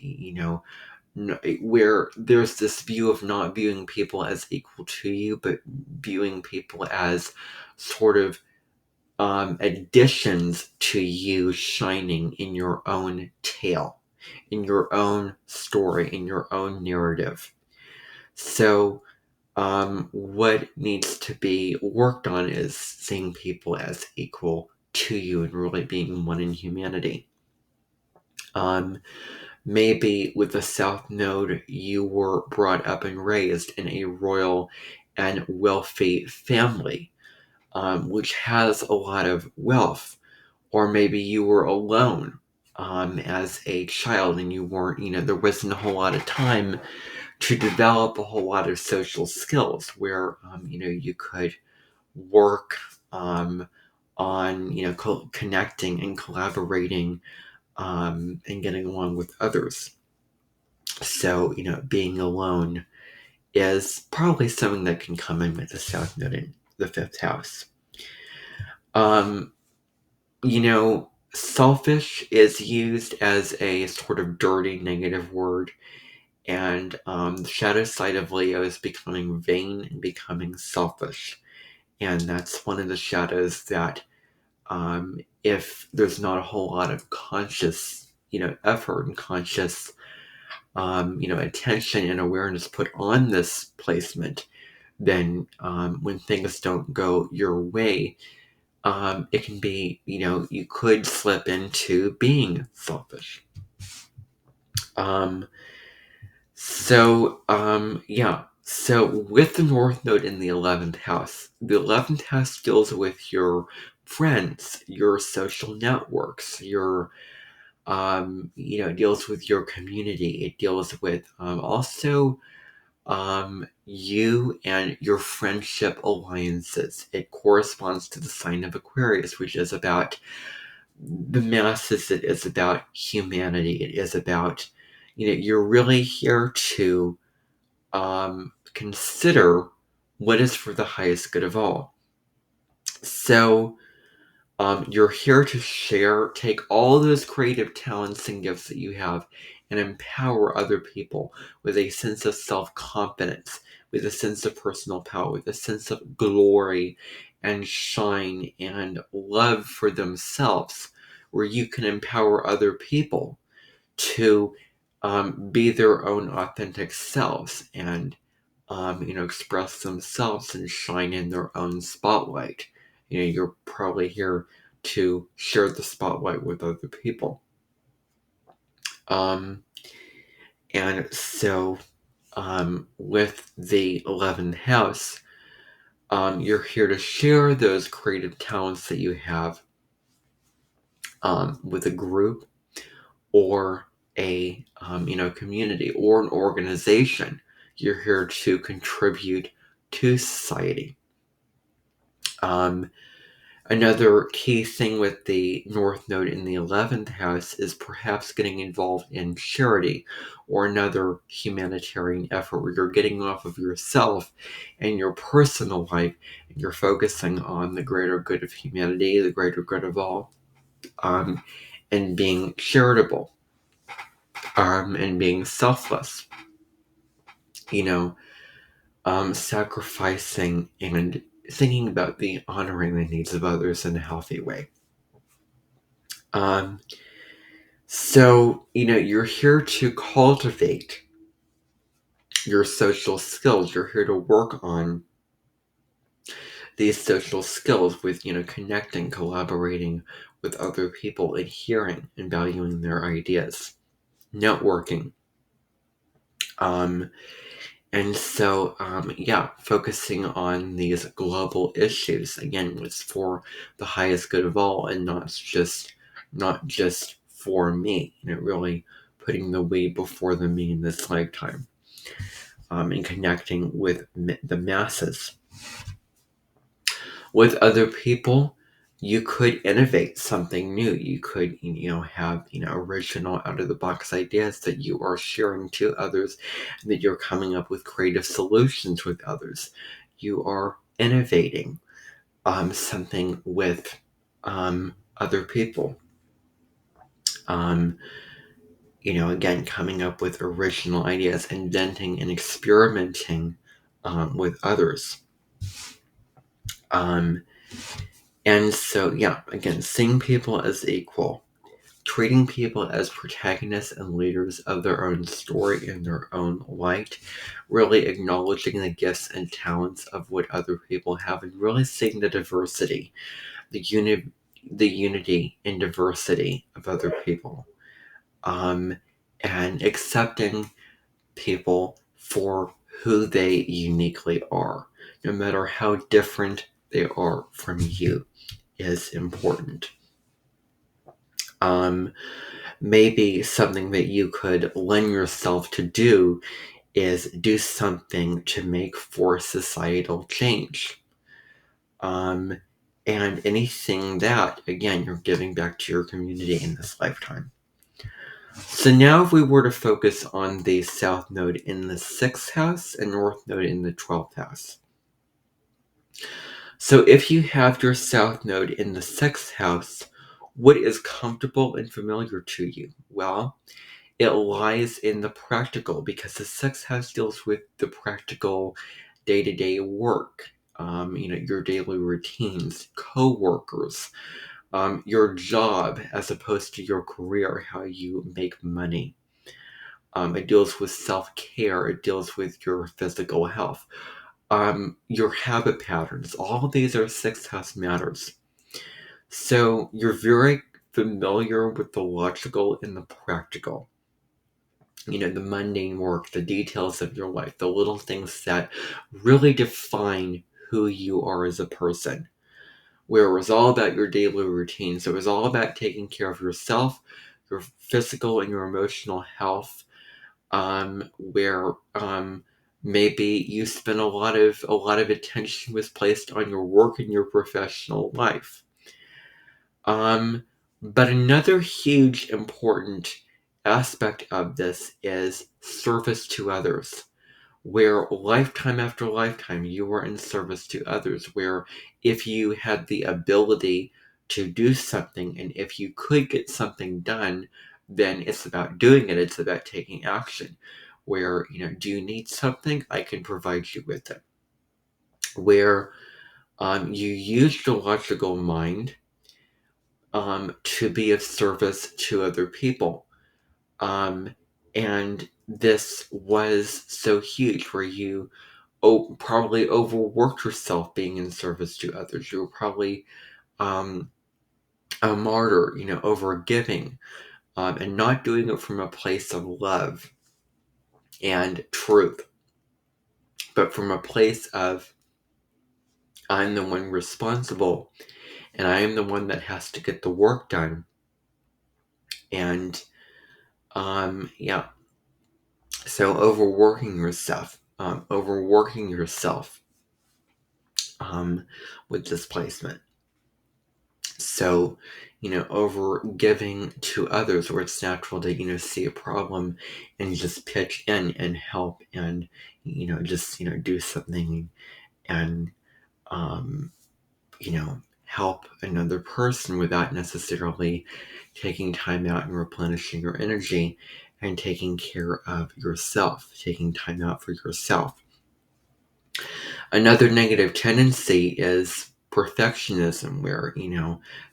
where there's this view of not viewing people as equal to you, but viewing people as sort of additions to you shining in your own tale, in your own story, in your own narrative. So, what needs to be worked on is seeing people as equal to you and really being one in humanity. Maybe with the South Node, you were brought up and raised in a royal and wealthy family, which has a lot of wealth. Or maybe you were alone as a child and you weren't, there wasn't a whole lot of time to develop a whole lot of social skills where, you could work on, connecting and collaborating and getting along with others. So, being alone is probably something that can come in with the South Node in the fifth house. Selfish is used as a sort of dirty, negative word. And the shadow side of Leo is becoming vain and becoming selfish. And that's one of the shadows that, if there's not a whole lot of conscious, effort and conscious, attention and awareness put on this placement, then when things don't go your way, it can be, you could slip into being selfish. So with the North Node in the 11th house deals with your friends, your social networks, your, deals with your community. It deals with also you and your friendship alliances. It corresponds to the sign of Aquarius, which is about the masses. It is about humanity. It is about, you're really here to consider what is for the highest good of all. So you're here to take all those creative talents and gifts that you have and empower other people with a sense of self-confidence, with a sense of personal power, with a sense of glory and shine and love for themselves, where you can empower other people to be their own authentic selves and express themselves and shine in their own spotlight. You're probably here to share the spotlight with other people. And so with the 11th house, you're here to share those creative talents that you have with a group or a community or an organization. You're here to contribute to society. Another key thing with the North Node in the 11th house is perhaps getting involved in charity or another humanitarian effort where you're getting off of yourself and your personal life and you're focusing on the greater good of humanity, the greater good of all, and being charitable, and being selfless, sacrificing and thinking about the honoring the needs of others in a healthy way. So, you're here to cultivate your social skills. You're here to work on these social skills with, connecting, collaborating with other people, adhering and valuing their ideas, networking. And so, focusing on these global issues, again, was for the highest good of all and not just for me, really putting the we before the me in this lifetime. and connecting with the masses. With other people, you could innovate something new. You could, have, original out of the box ideas that you are sharing to others, and that you're coming up with creative solutions with others. You are innovating something with other people. Um, again, coming up with original ideas, inventing and experimenting with others. Um, and so, yeah, again, seeing people as equal, treating people as protagonists and leaders of their own story in their own light, really acknowledging the gifts and talents of what other people have, and really seeing the diversity, the unity and diversity of other people, and accepting people for who they uniquely are, no matter how different they are from you, is important. Maybe something that you could lend yourself to do is do something to make for societal change. And anything that, again, you're giving back to your community in this lifetime. So now if we were to focus on the South Node in the 6th house and North Node in the 12th house. So if you have your South Node in the 6th house, what is comfortable and familiar to you? Well, it lies in the practical, because the 6th house deals with the practical day-to-day work, your daily routines, co-workers, your job as opposed to your career, how you make money. It deals with self-care. It deals with your physical health, your habit patterns. All of these are 6th house matters. So you're very familiar with the logical and the practical. The mundane work, the details of your life, the little things that really define who you are as a person. Where it was all about your daily routine. So it was all about taking care of yourself, your physical and your emotional health, where maybe you spent a lot of attention was placed on your work and your professional life. But another huge important aspect of this is service to others, where lifetime after lifetime you were in service to others, where if you had the ability to do something and if you could get something done, then it's about doing it. It's about taking action, where, do you need something? I can provide you with it. Where you use the logical mind to be of service to other people. And this was so huge, where you probably overworked yourself being in service to others. You were probably a martyr, over giving, and not doing it from a place of love and truth, but from a place of, I'm the one responsible, and I am the one that has to get the work done. And yeah, so overworking yourself with displacement. So, over giving to others, where it's natural to, see a problem and just pitch in and help and, just, do something and, um, help another person without necessarily taking time out and replenishing your energy and taking care of yourself, taking time out for yourself. Another negative tendency is perfectionism, where,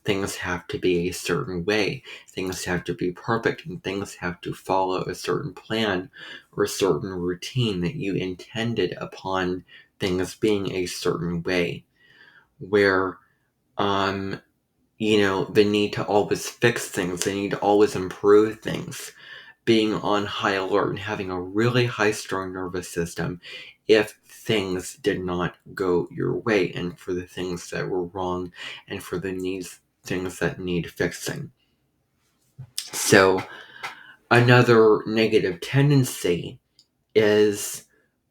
things have to be a certain way, things have to be perfect, and things have to follow a certain plan or a certain routine that you intended upon things being a certain way, where, the need to always fix things, the need to always improve things, being on high alert and having a really high strung nervous system if things did not go your way, and for the things that were wrong, and for the things that need fixing. So another negative tendency is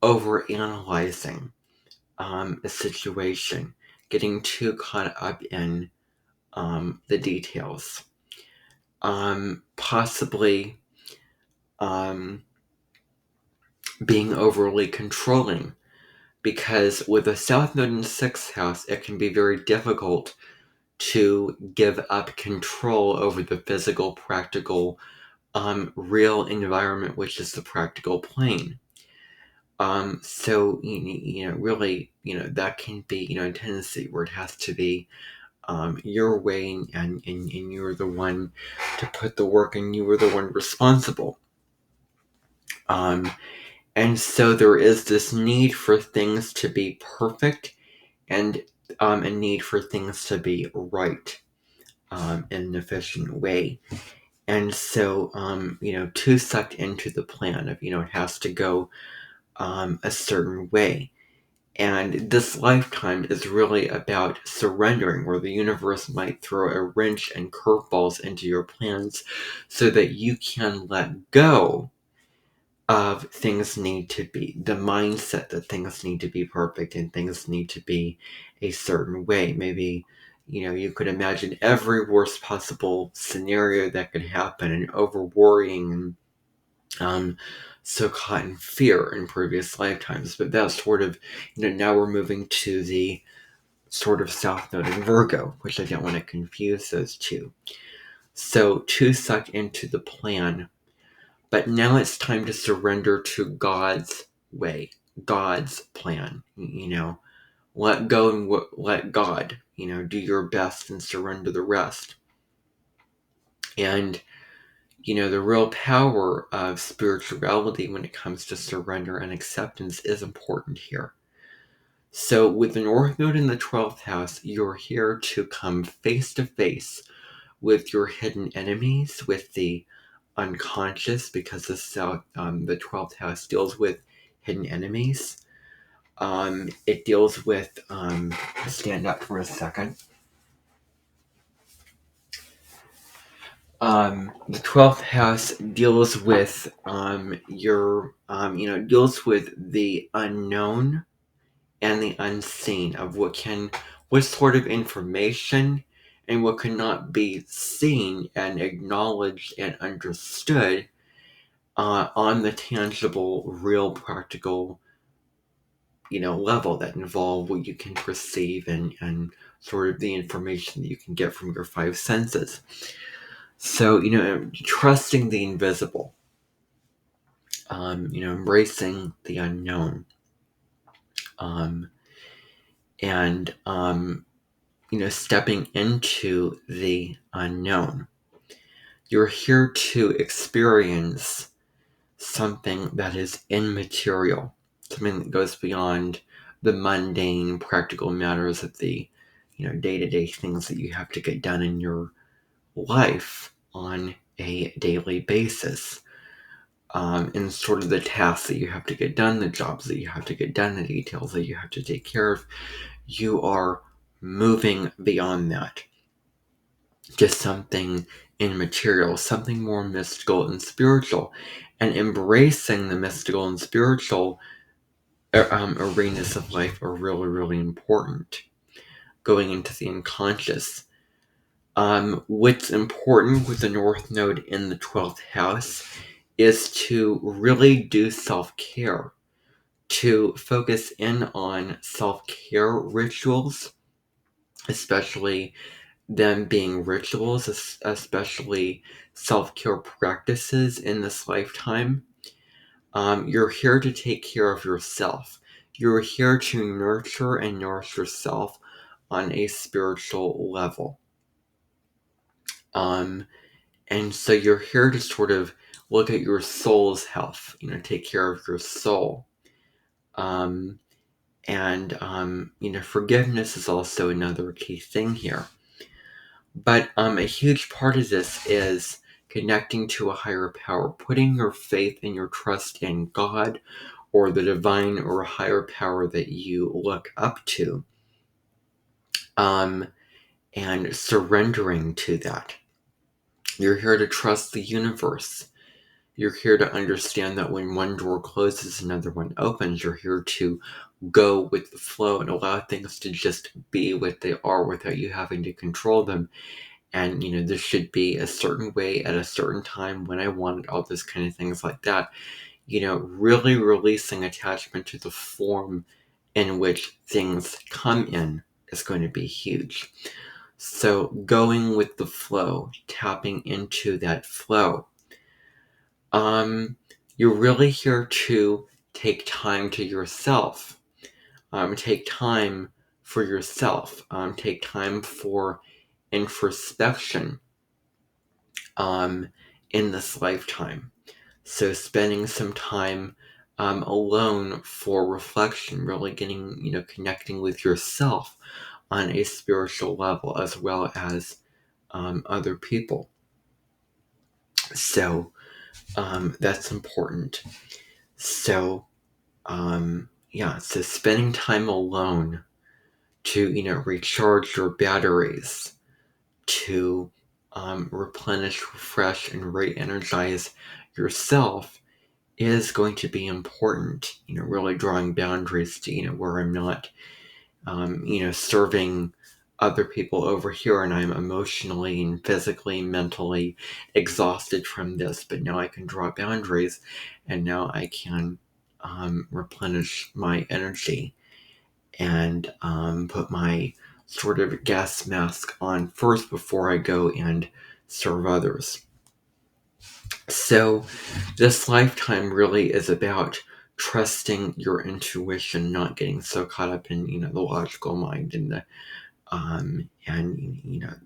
over analyzing a situation, getting too caught up in the details, possibly being overly controlling, because with a South Node in the 6th house, it can be very difficult to give up control over the physical, practical, real environment, which is the practical plane. So, really, that can be, a tendency where it has to be your way, and you're the one to put the work, and you were the one responsible. And so there is this need for things to be perfect, and a need for things to be right in an efficient way. And so, too sucked into the plan of, it has to go a certain way. And this lifetime is really about surrendering, where the universe might throw a wrench and curveballs into your plans so that you can let go of things need to be, the mindset that things need to be perfect and things need to be a certain way. Maybe, you could imagine every worst possible scenario that could happen, and over worrying, and so caught in fear in previous lifetimes. But that's sort of, now we're moving to the sort of South Node in Virgo, which I don't want to confuse those two. So too sucked into the plan. But now it's time to surrender to God's way, God's plan. Let go and let God, do your best and surrender the rest. And the real power of spirituality when it comes to surrender and acceptance is important here. So with the North Node in the 12th house, you're here to come face to face with your hidden enemies, with the unconscious, because the 12th house deals with hidden enemies. It deals with, stand up for a second. The 12th house deals with deals with the unknown and the unseen, of what sort of information and what cannot be seen and acknowledged and understood on the tangible, real, practical, level that involve what you can perceive, and sort of the information that you can get from your 5 senses. So, trusting the invisible, embracing the unknown, and, stepping into the unknown. You're here to experience something that is immaterial, something that goes beyond the mundane, practical matters of the, day-to-day things that you have to get done in your life on a daily basis. And sort of the tasks that you have to get done, the jobs that you have to get done, the details that you have to take care of. You are moving beyond that. Just something immaterial, something more mystical and spiritual. And embracing the mystical and spiritual arenas of life are really, really important. Going into the unconscious. What's important with the North Node in the 12th house is to really do self-care, to focus in on self-care rituals, especially them being rituals, especially self-care practices in this lifetime. You're here to take care of yourself. You're here to nurture and nourish yourself on a spiritual level. And so you're here to sort of look at your soul's health, take care of your soul. And forgiveness is also another key thing here. But a huge part of this is connecting to a higher power, putting your faith and your trust in God, or the divine or higher power that you look up to, and surrendering to that. You're here to trust the universe. You're here to understand that when one door closes, another one opens. You're here to go with the flow and allow things to just be what they are without you having to control them. And, this should be a certain way at a certain time when I want it, all those kind of things like that. Really releasing attachment to the form in which things come in is going to be huge. So going with the flow, tapping into that flow. You're really here to take time to yourself. Take time for yourself. Take time for introspection in this lifetime. So spending some time alone for reflection, really getting, connecting with yourself on a spiritual level as well as other people. So that's important. So so spending time alone to, recharge your batteries, to replenish, refresh, and re-energize yourself is going to be important. Really drawing boundaries to, where I'm not, serving other people over here and I'm emotionally and physically, mentally exhausted from this, but now I can draw boundaries and now I can replenish my energy and put my sort of gas mask on first before I go and serve others. So this lifetime really is about trusting your intuition, not getting so caught up in, the logical mind and the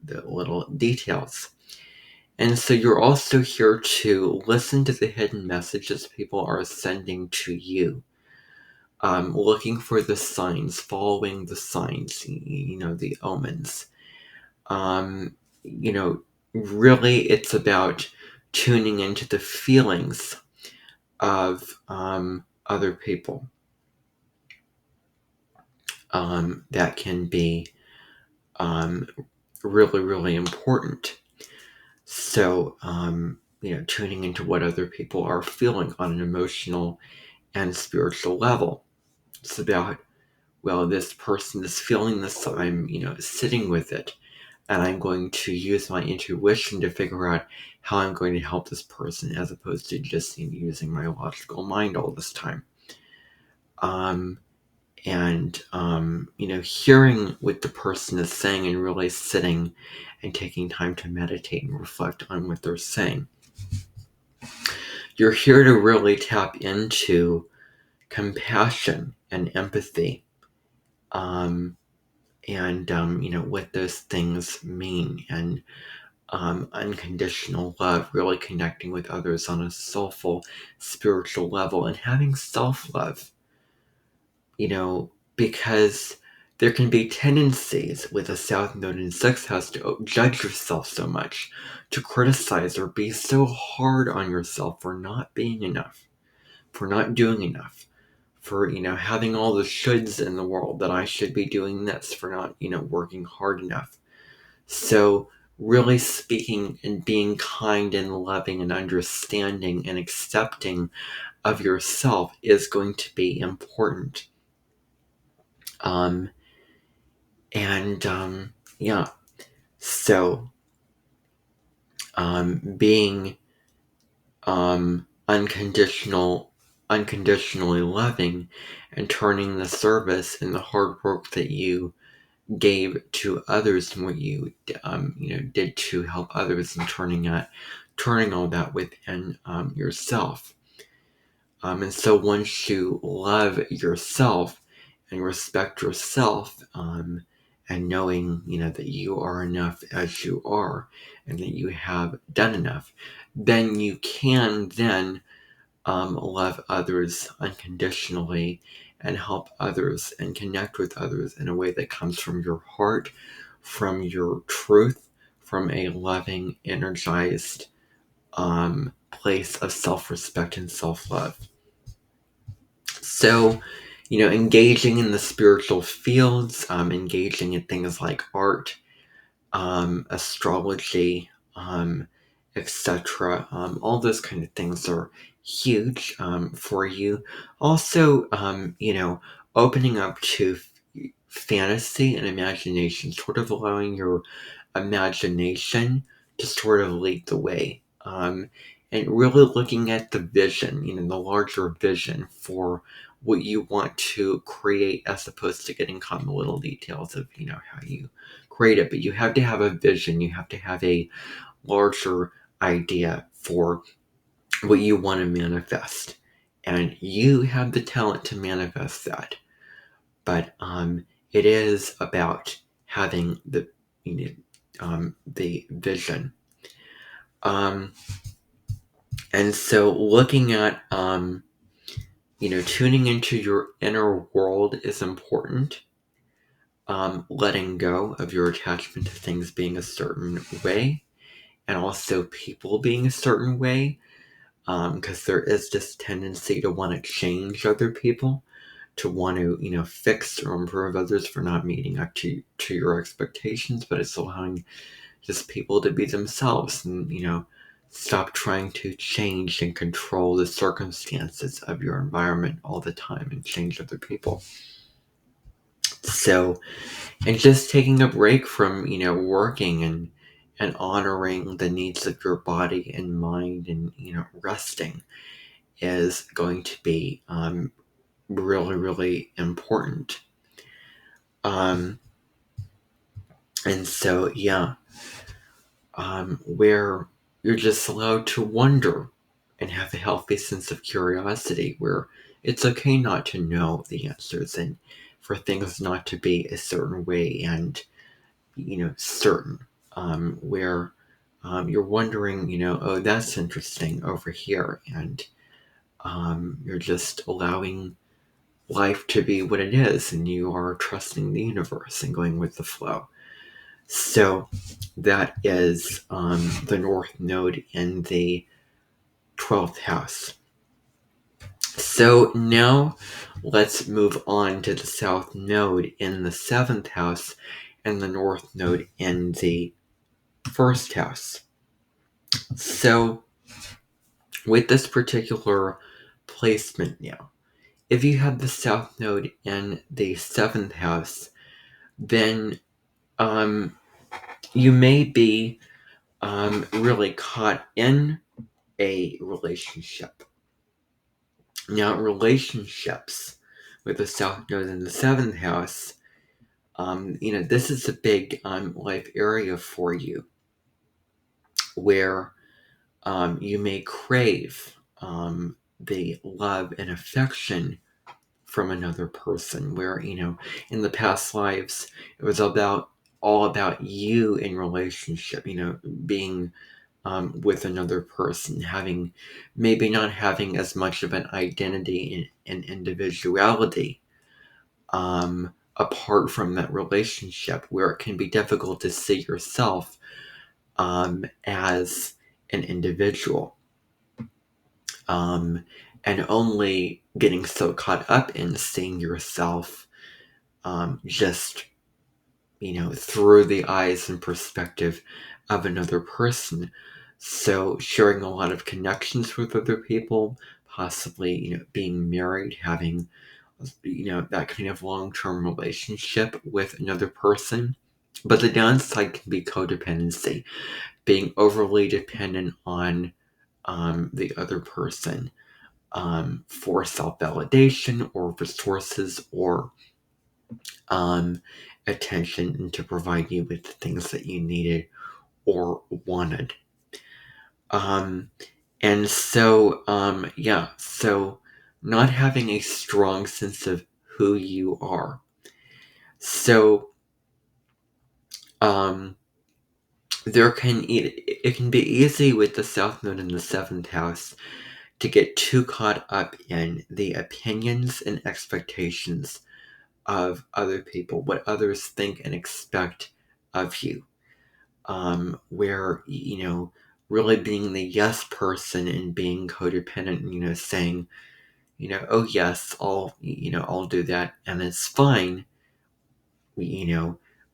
the little details. And so you're also here to listen to the hidden messages people are sending to you. Looking for the signs, following the signs, the omens. Um, you know, Really it's about tuning into the feelings of other people. That can be um, really, really important. So, tuning into what other people are feeling on an emotional and spiritual level. It's about, well, this person is feeling this, so I'm, sitting with it. And I'm going to use my intuition to figure out how I'm going to help this person as opposed to just using my logical mind all this time. Hearing what the person is saying and really sitting and taking time to meditate and reflect on what they're saying. You're here to really tap into compassion and empathy, what those things mean, and unconditional love, really connecting with others on a soulful, spiritual level, and having self-love, because there can be tendencies with a South Node in 6th house to judge yourself so much, to criticize or be so hard on yourself for not being enough, for not doing enough, for, having all the shoulds in the world, that I should be doing this, for not, working hard enough. So really speaking and being kind and loving and understanding and accepting of yourself is going to be important. So being unconditionally loving and turning the service and the hard work that you gave to others and what you did to help others, and turning all that within yourself. And so once you love yourself and respect yourself, and knowing that you are enough as you are and that you have done enough, then you can then love others unconditionally and help others and connect with others in a way that comes from your heart, from your truth, from a loving, energized place of self-respect and self-love. So, engaging in the spiritual fields, engaging in things like art, astrology, etc. All those kind of things are huge for you. Also, opening up to fantasy and imagination, sort of allowing your imagination to sort of lead the way. And really looking at the vision, the larger vision for what you want to create, as opposed to getting caught in the little details of, how you create it. But you have to have a vision, you have to have a larger idea for what you want to manifest. And you have the talent to manifest that. But it is about having the vision. And so looking at, tuning into your inner world is important. Letting go of your attachment to things being a certain way, and also people being a certain way, because there is this tendency to want to change other people, to want to, fix or improve others for not meeting up to your expectations, but it's allowing just people to be themselves and, stop trying to change and control the circumstances of your environment all the time and change other people. So, and just taking a break from, working and honoring the needs of your body and mind, and, resting is going to be really, really important. And so, where you're just allowed to wonder and have a healthy sense of curiosity, where it's okay not to know the answers, and for things not to be a certain way and, certain, where you're wondering, oh, that's interesting over here, and you're just allowing life to be what it is, and you are trusting the universe and going with the flow. So that is the North Node in the 12th house. So now let's move on to the South Node in the 7th house and the North Node in the 1st house. So with this particular placement now, if you have the South Node in the 7th house, then you may be really caught in a relationship. Now, relationships with the South Node in the 7th house, this is a big life area for you, where you may crave the love and affection from another person, where, in the past lives, it was all about you in relationship, being with another person, maybe not having as much of an identity and individuality apart from that relationship, where it can be difficult to see yourself as an individual, and only getting so caught up in seeing yourself just through the eyes and perspective of another person. So sharing a lot of connections with other people, possibly, being married, having, that kind of long-term relationship with another person. But the downside can be codependency, being overly dependent on the other person for self-validation or resources or attention, and to provide you with the things that you needed or wanted. And so, so not having a strong sense of who you are. So, it can be easy with the South Node in the 7th house to get too caught up in the opinions and expectations of other people, what others think and expect of you. Where, really being the yes person and being codependent, saying, oh yes, I'll do that, and it's fine,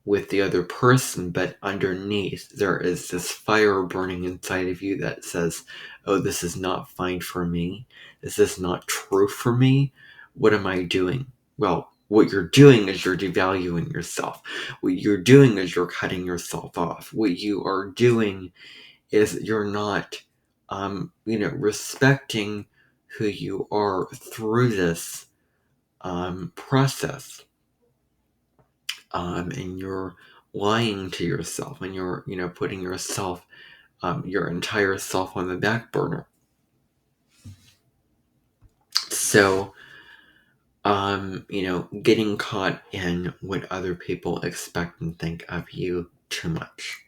with the other person, but underneath there is this fire burning inside of you that says, oh, this is not fine for me. This is not true for me. What am I doing? Well, what you're doing is you're devaluing yourself. What you're doing is you're cutting yourself off. What you are doing is you're not, respecting who you are through this process. And you're lying to yourself, and you're, putting yourself, your entire self on the back burner. So, getting caught in what other people expect and think of you too much.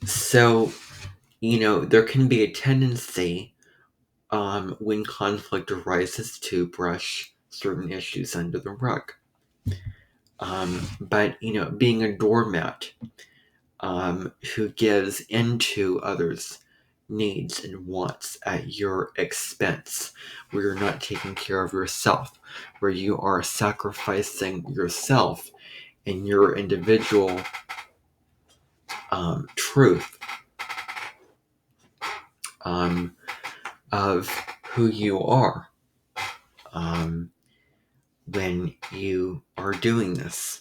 So, there can be a tendency, when conflict arises, to brush certain issues under the rug. But, being a doormat, who gives into others' needs and wants at your expense, where you're not taking care of yourself, where you are sacrificing yourself and your individual truth of who you are when you are doing this.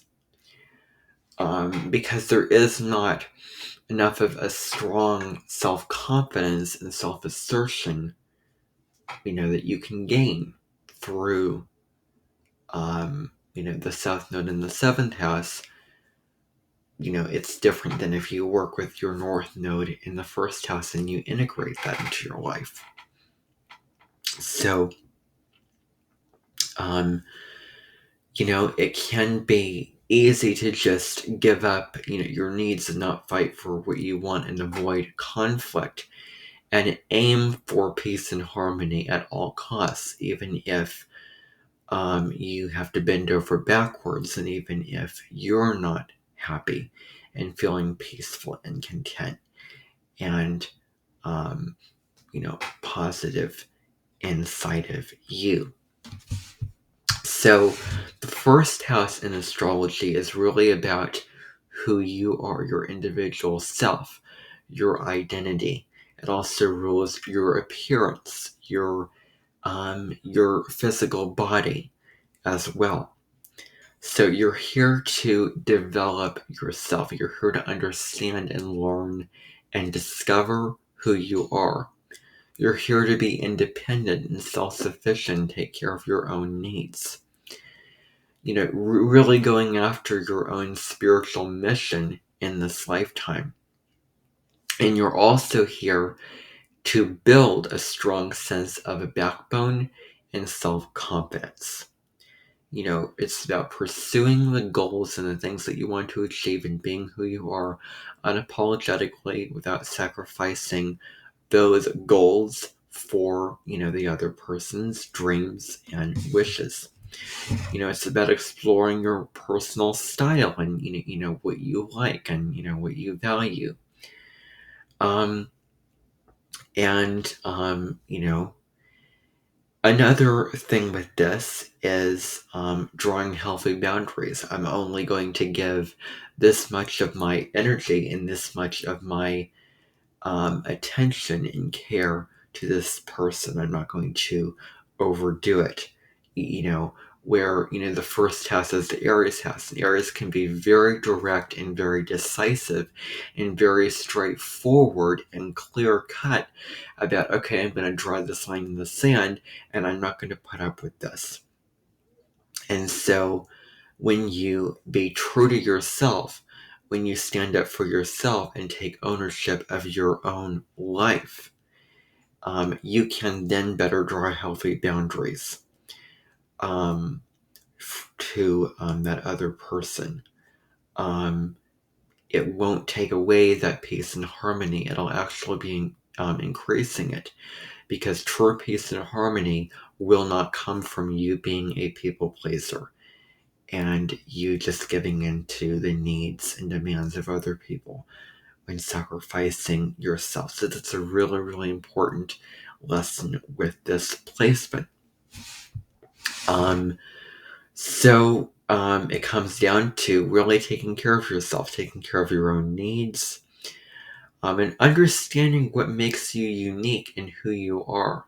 Because there is not enough of a strong self-confidence and self-assertion, that you can gain through, the South Node in the 7th house. It's different than if you work with your North Node in the 1st house and you integrate that into your life. So, it can be easy to just give up, your needs and not fight for what you want and avoid conflict and aim for peace and harmony at all costs, even if you have to bend over backwards, and even if you're not happy and feeling peaceful and content and, positive inside of you. So the 1st house in astrology is really about who you are, your individual self, your identity. It also rules your appearance, your physical body as well. So you're here to develop yourself. You're here to understand and learn and discover who you are. You're here to be independent and self-sufficient, take care of your own needs. Really going after your own spiritual mission in this lifetime. And you're also here to build a strong sense of a backbone and self-confidence. It's about pursuing the goals and the things that you want to achieve and being who you are unapologetically without sacrificing those goals for, the other person's dreams and wishes. It's about exploring your personal style and, what you like and, what you value. Another thing with this is drawing healthy boundaries. I'm only going to give this much of my energy and this much of my attention and care to this person. I'm not going to overdo it. Where, the 1st house is the Aries house. And Aries can be very direct and very decisive and very straightforward and clear cut about, okay, I'm going to draw this line in the sand and I'm not going to put up with this. And so when you be true to yourself, when you stand up for yourself and take ownership of your own life, you can then better draw healthy boundaries to that other person. It won't take away that peace and harmony. It'll actually be increasing it, because true peace and harmony will not come from you being a people pleaser and you just giving into the needs and demands of other people when sacrificing yourself. So that's a really, really important lesson with this placement. So, It comes down to really taking care of yourself, taking care of your own needs, and understanding what makes you unique in who you are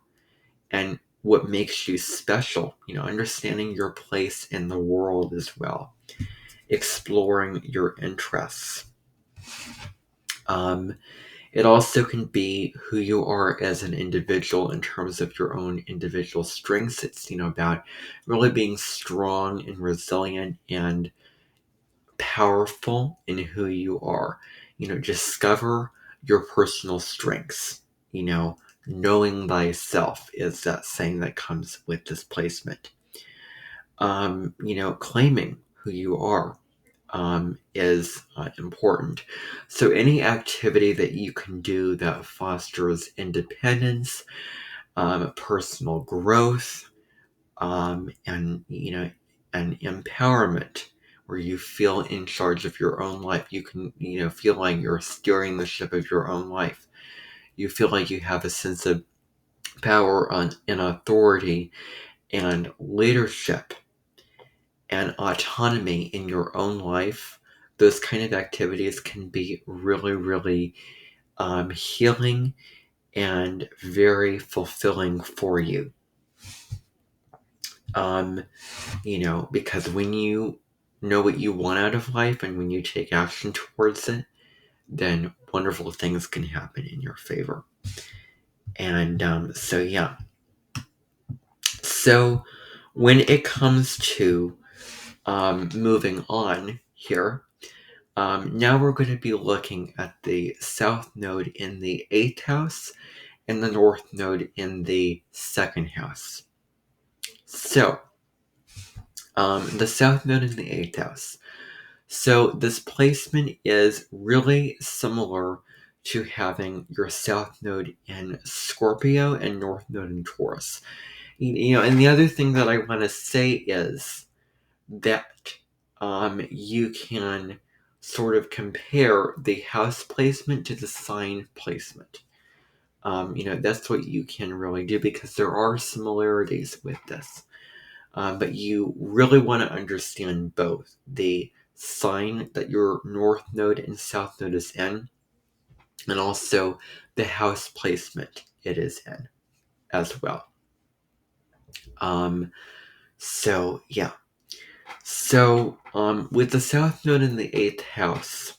and what makes you special. Understanding your place in the world as well, exploring your interests. Um, it also can be who you are as an individual in terms of your own individual strengths. It's about really being strong and resilient and powerful in who you are. Discover your personal strengths. Knowing thyself is that saying that comes with this placement. Claiming who you are is important. So any activity that you can do that fosters independence, personal growth, and empowerment, where you feel in charge of your own life. You can, feel like you're steering the ship of your own life. You feel like you have a sense of power and authority and leadership and autonomy in your own life. Those kind of activities can be really, really healing and very fulfilling for you. Because when you know what you want out of life and when you take action towards it, then wonderful things can happen in your favor. And so, yeah. So, when it comes to moving on here, now we're going to be looking at the South Node in the 8th house and the North Node in the 2nd house. So, the South Node in the 8th house. So this placement is really similar to having your South Node in Scorpio and North Node in Taurus. And the other thing that I want to say is that you can sort of compare the house placement to the sign placement. That's what you can really do because there are similarities with this. But you really want to understand both the sign that your North Node and South Node is in, and also the house placement it is in as well. So yeah. So with the South Node in the 8th house,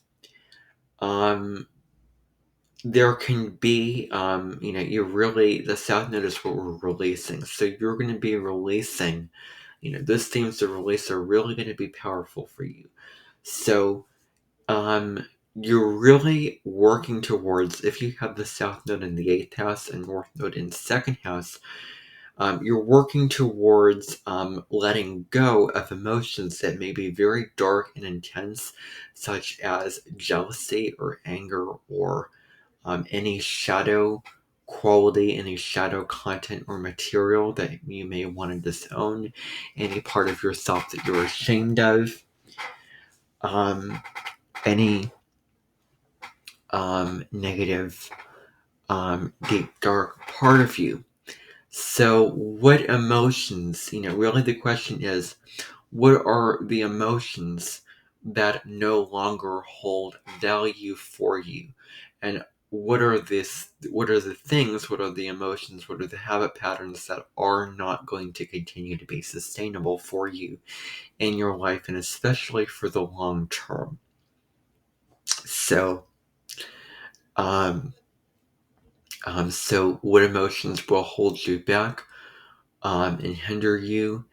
there can be, the South Node is what we're releasing. So you're going to be releasing, those themes to release are really going to be powerful for you. So, you're really working towards, if you have the South Node in the 8th house and North Node in 2nd house, you're working towards letting go of emotions that may be very dark and intense, such as jealousy or anger or any shadow quality, any shadow content or material that you may want to disown, any part of yourself that you're ashamed of, any negative, deep, dark part of you. So, what emotions, really the question is, what are the emotions that no longer hold value for you? And what are the things, what are the emotions, what are the habit patterns that are not going to continue to be sustainable for you in your life, and especially for the long term? So, um, so what emotions will hold you back and hinder you,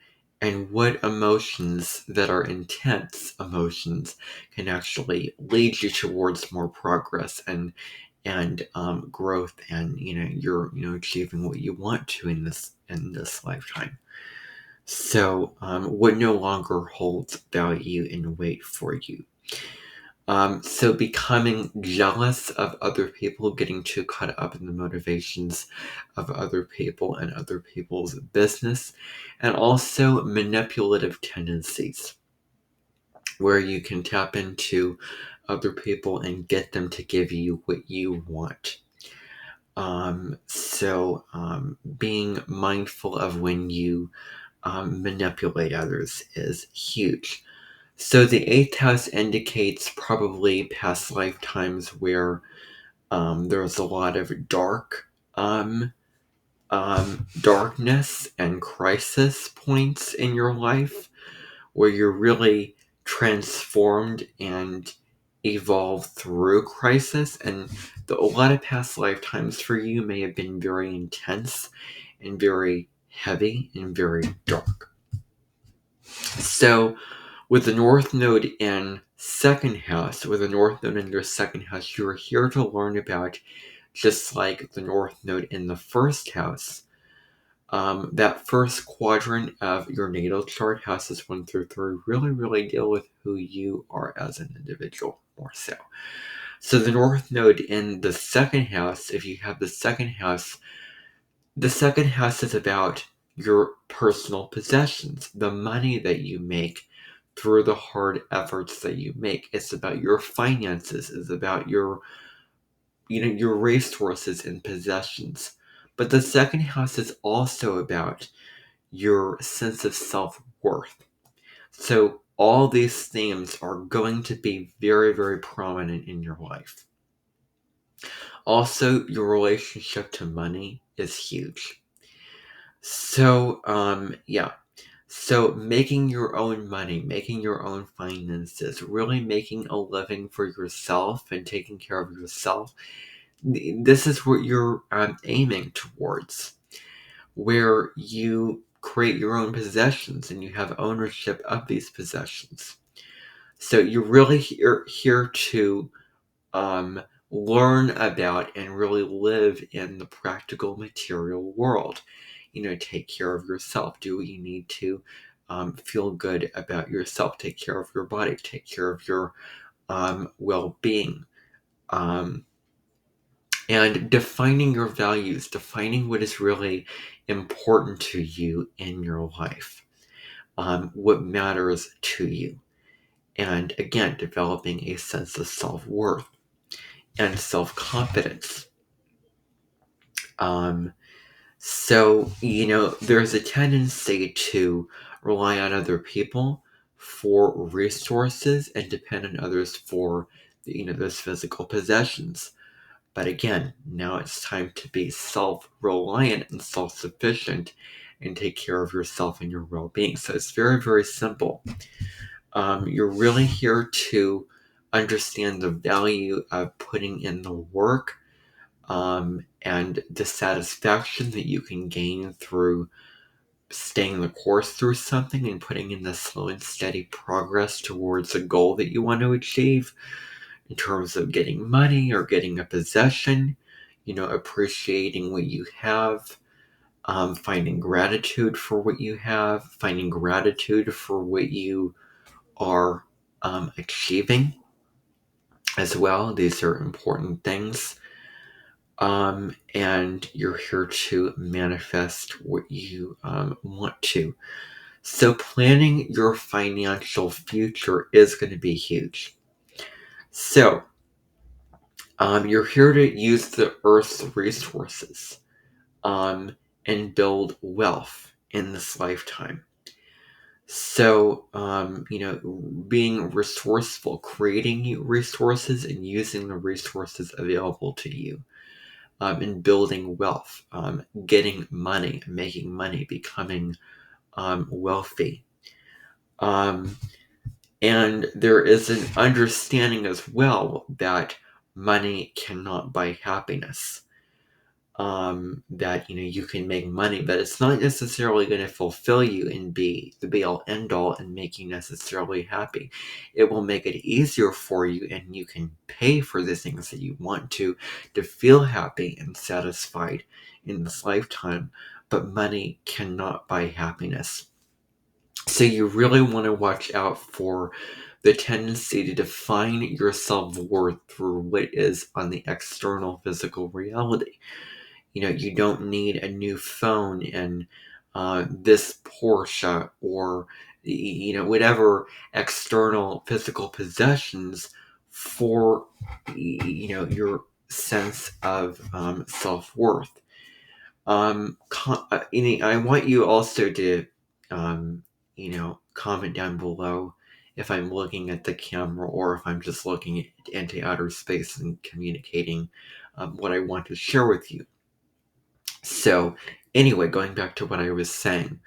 and what emotions that are intense emotions can actually lead you towards more progress and growth, and you're achieving what you want to in this lifetime. So what no longer holds value and weight for you. So becoming jealous of other people, getting too caught up in the motivations of other people and other people's business, and also manipulative tendencies, where you can tap into other people and get them to give you what you want. So being mindful of when you manipulate others is huge. So the 8th house indicates probably past lifetimes where there's a lot of darkness and crisis points in your life where you're really transformed and evolved through crisis. And a lot of past lifetimes for you may have been very intense and very heavy and very dark. So with the North Node in second house, with the North Node in your second house, you're here to learn about, just like the North Node in the first house, that first quadrant of your natal chart, houses 1 through 3, really deal with who you are as an individual more so. So the North Node in the second house, if you have the second house is about your personal possessions, the money that you make through the hard efforts that you make. It's about your finances. It's about your resources and possessions. But the second house is also about your sense of self-worth. So all these themes are going to be very prominent in your life. Also, your relationship to money is huge. So, So making your own money, making your own finances, really making a living for yourself and taking care of yourself, this is what you're aiming towards, where you create your own possessions and you have ownership of these possessions. So you're really here to learn about and really live in the practical material world. Take care of yourself, do what you need to feel good about yourself, take care of your body, take care of your well-being, and defining your values, defining what is really important to you in your life, what matters to you, and again, developing a sense of self-worth and self-confidence. So, there's a tendency to rely on other people for resources and depend on others for, those physical possessions. But again, now it's time to be self-reliant and self-sufficient and take care of yourself and your well-being. So it's very simple. You're really here to understand the value of putting in the work, and the satisfaction that you can gain through staying the course through something and putting in the slow and steady progress towards a goal that you want to achieve in terms of getting money or getting a possession, appreciating what you have, finding gratitude for what you have, finding gratitude for what you are achieving as well. These are important things. And you're here to manifest what you want to. So planning your financial future is going to be huge. So you're here to use the Earth's resources and build wealth in this lifetime. So, being resourceful, creating resources and using the resources available to you. And building wealth, getting money, making money, becoming wealthy. And there is an understanding as well that money cannot buy happiness. That you can make money, but it's not necessarily going to fulfill you and be the be-all end-all and make you necessarily happy. It will make it easier for you, and you can pay for the things that you want to feel happy and satisfied in this lifetime, but money cannot buy happiness. So you really want to watch out for the tendency to define your self-worth through what is on the external physical reality. You don't need a new phone and this Porsche or, whatever external physical possessions for, your sense of self-worth. I want you also to comment down below if I'm looking at the camera or if I'm just looking into outer space and communicating what I want to share with you. So, anyway, going back to what I was saying.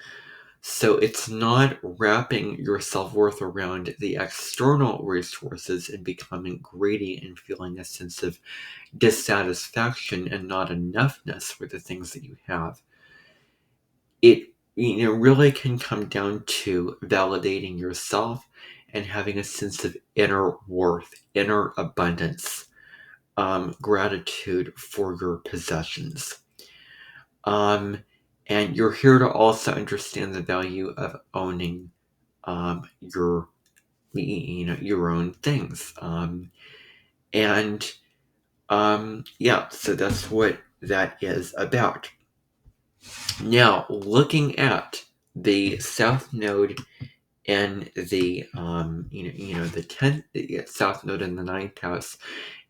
So, it's not wrapping your self worth around the external resources and becoming greedy and feeling a sense of dissatisfaction and not enoughness for the things that you have. It really can come down to validating yourself and having a sense of inner worth, inner abundance, gratitude for your possessions. And you're here to also understand the value of owning your your own things. So that's what that is about. Now, looking at the South Node and the the 10th South Node in the 9th house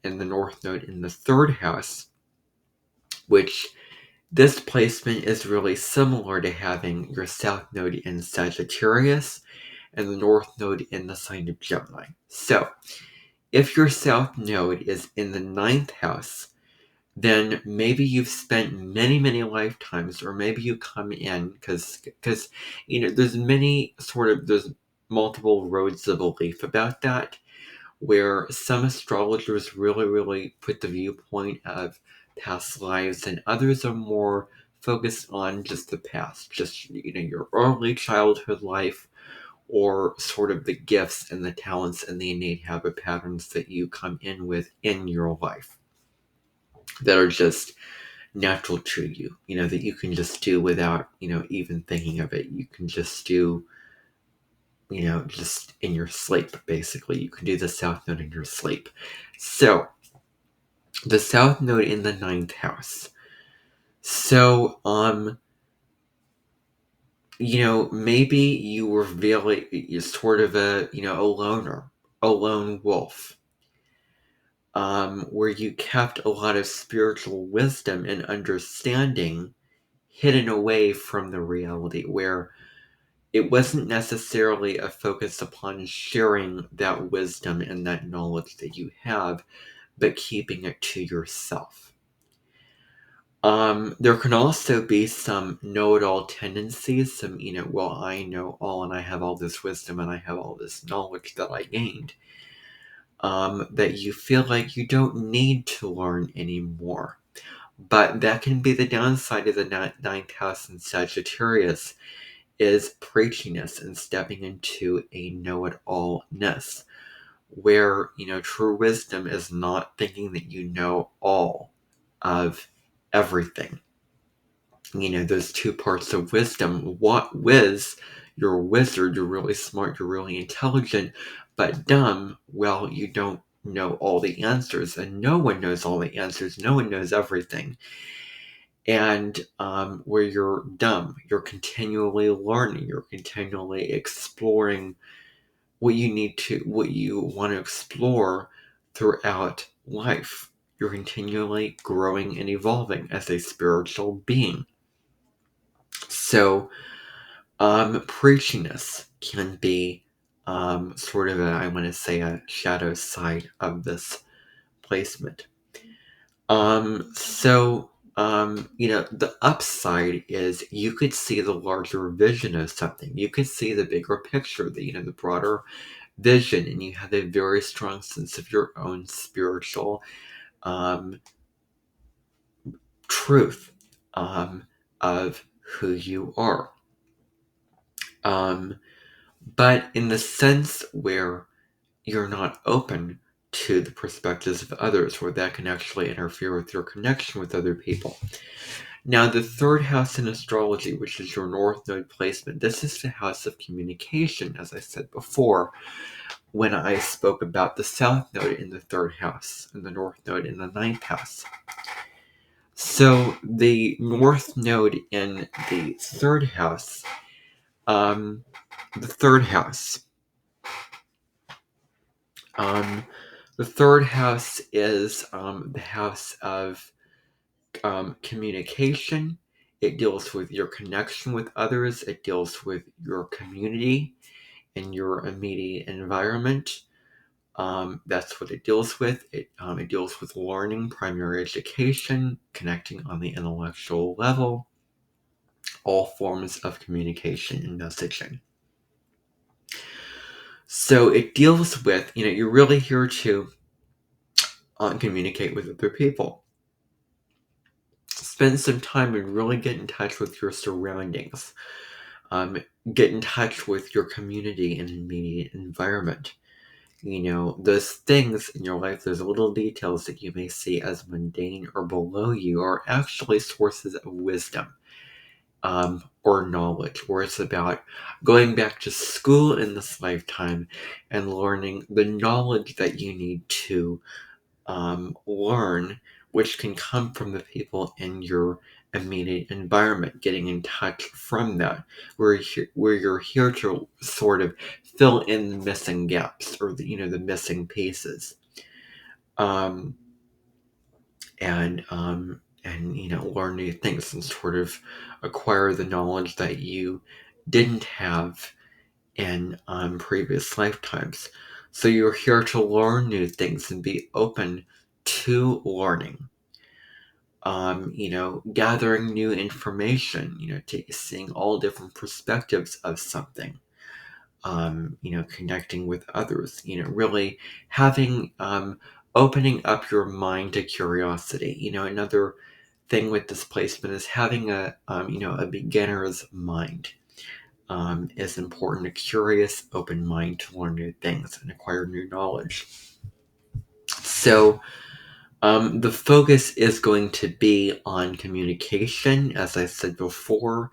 and the North Node in the 3rd house, which this placement is really similar to having your South Node in Sagittarius and the North Node in the sign of Gemini. So, if your South Node is in the 9th house, then maybe you've spent many, many lifetimes, or maybe you come in because there's multiple roads of belief about that, where some astrologers really, really put the viewpoint of past lives, and others are more focused on just the past, just your early childhood life, or sort of the gifts and the talents and the innate habit patterns that you come in with in your life that are just natural to you, that you can just do without, even thinking of it. You can just do, just in your sleep, basically. You can do the South Node in your sleep. So, the South Node in the 9th house. So, maybe you were you're sort of a loner, a lone wolf, where you kept a lot of spiritual wisdom and understanding hidden away from the reality, where it wasn't necessarily a focus upon sharing that wisdom and that knowledge that you have, but keeping it to yourself. There can also be some know-it-all tendencies, some, well, I know all and I have all this wisdom and I have all this knowledge that I gained, that you feel like you don't need to learn anymore. But that can be the downside of the 9th house in Sagittarius, is preachiness and stepping into a know-it-all-ness, where, true wisdom is not thinking that you know all of everything. Those two parts of wisdom. What you're a wizard, you're really smart, you're really intelligent, but dumb, well, you don't know all the answers, and no one knows all the answers, no one knows everything. And where you're dumb, you're continually learning, you're continually exploring what you want to explore throughout life. You're continually growing and evolving as a spiritual being. So, preachiness can be sort of I want to say, a shadow side of this placement. The upside is you could see the larger vision of something. You could see the bigger picture, the broader vision, and you have a very strong sense of your own spiritual truth of who you are. But in the sense where you're not open to the perspectives of others, where that can actually interfere with your connection with other people. Now, the 3rd house in astrology, which is your North Node placement, this is the house of communication, as I said before, when I spoke about the South Node in the 3rd house and the North Node in the 9th house. So, the North Node in the 3rd house, the 3rd house, the 3rd house is the house of communication It deals with your connection with others. It deals with your community and your immediate environment. That's what it deals with. It deals with learning, primary education, connecting on the intellectual level, all forms of communication and messaging. So it deals with, you're really here to communicate with other people. Spend some time and really get in touch with your surroundings. Get in touch with your community and immediate environment. Those things in your life, those little details that you may see as mundane or below you, are actually sources of wisdom or knowledge, where it's about going back to school in this lifetime and learning the knowledge that you need to learn, which can come from the people in your immediate environment, getting in touch from that, where you're here to sort of fill in the missing gaps, or the missing pieces, um, and learn new things and sort of acquire the knowledge that you didn't have in previous lifetimes. So you're here to learn new things and be open to learning. Gathering new information, seeing all different perspectives of something, connecting with others, really having, opening up your mind to curiosity. Another thing with displacement is having a beginner's mind. Is important, a curious, open mind to learn new things and acquire new knowledge. So, the focus is going to be on communication, as I said before.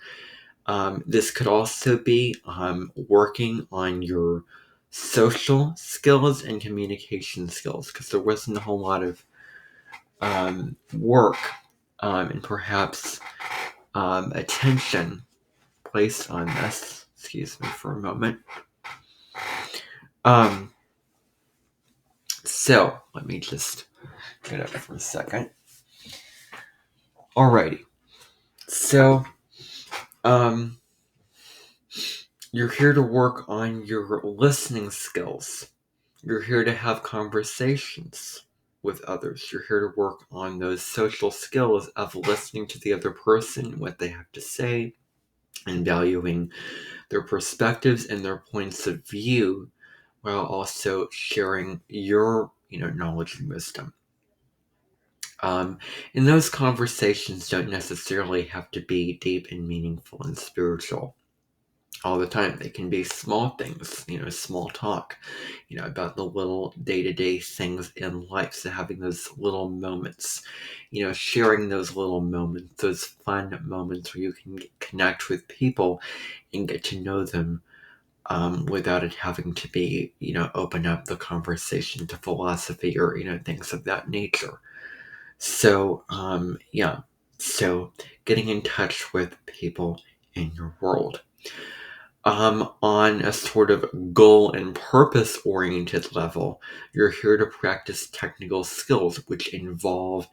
This could also be working on your social skills and communication skills, because there wasn't a whole lot of work and perhaps attention placed on this. Excuse me for a moment. So let me just get up for a second. Alrighty. So, you're here to work on your listening skills. You're here to have conversations with others. You're here to work on those social skills of listening to the other person, what they have to say, and valuing their perspectives and their points of view, while also sharing your, knowledge and wisdom. And those conversations don't necessarily have to be deep and meaningful and spiritual all the time. They can be small things, small talk, about the little day-to-day things in life. So having those little moments, sharing those little moments, those fun moments where you can connect with people and get to know them without it having to be, open up the conversation to philosophy or, things of that nature. So, so getting in touch with people in your world. On a sort of goal and purpose oriented level, you're here to practice technical skills which involve,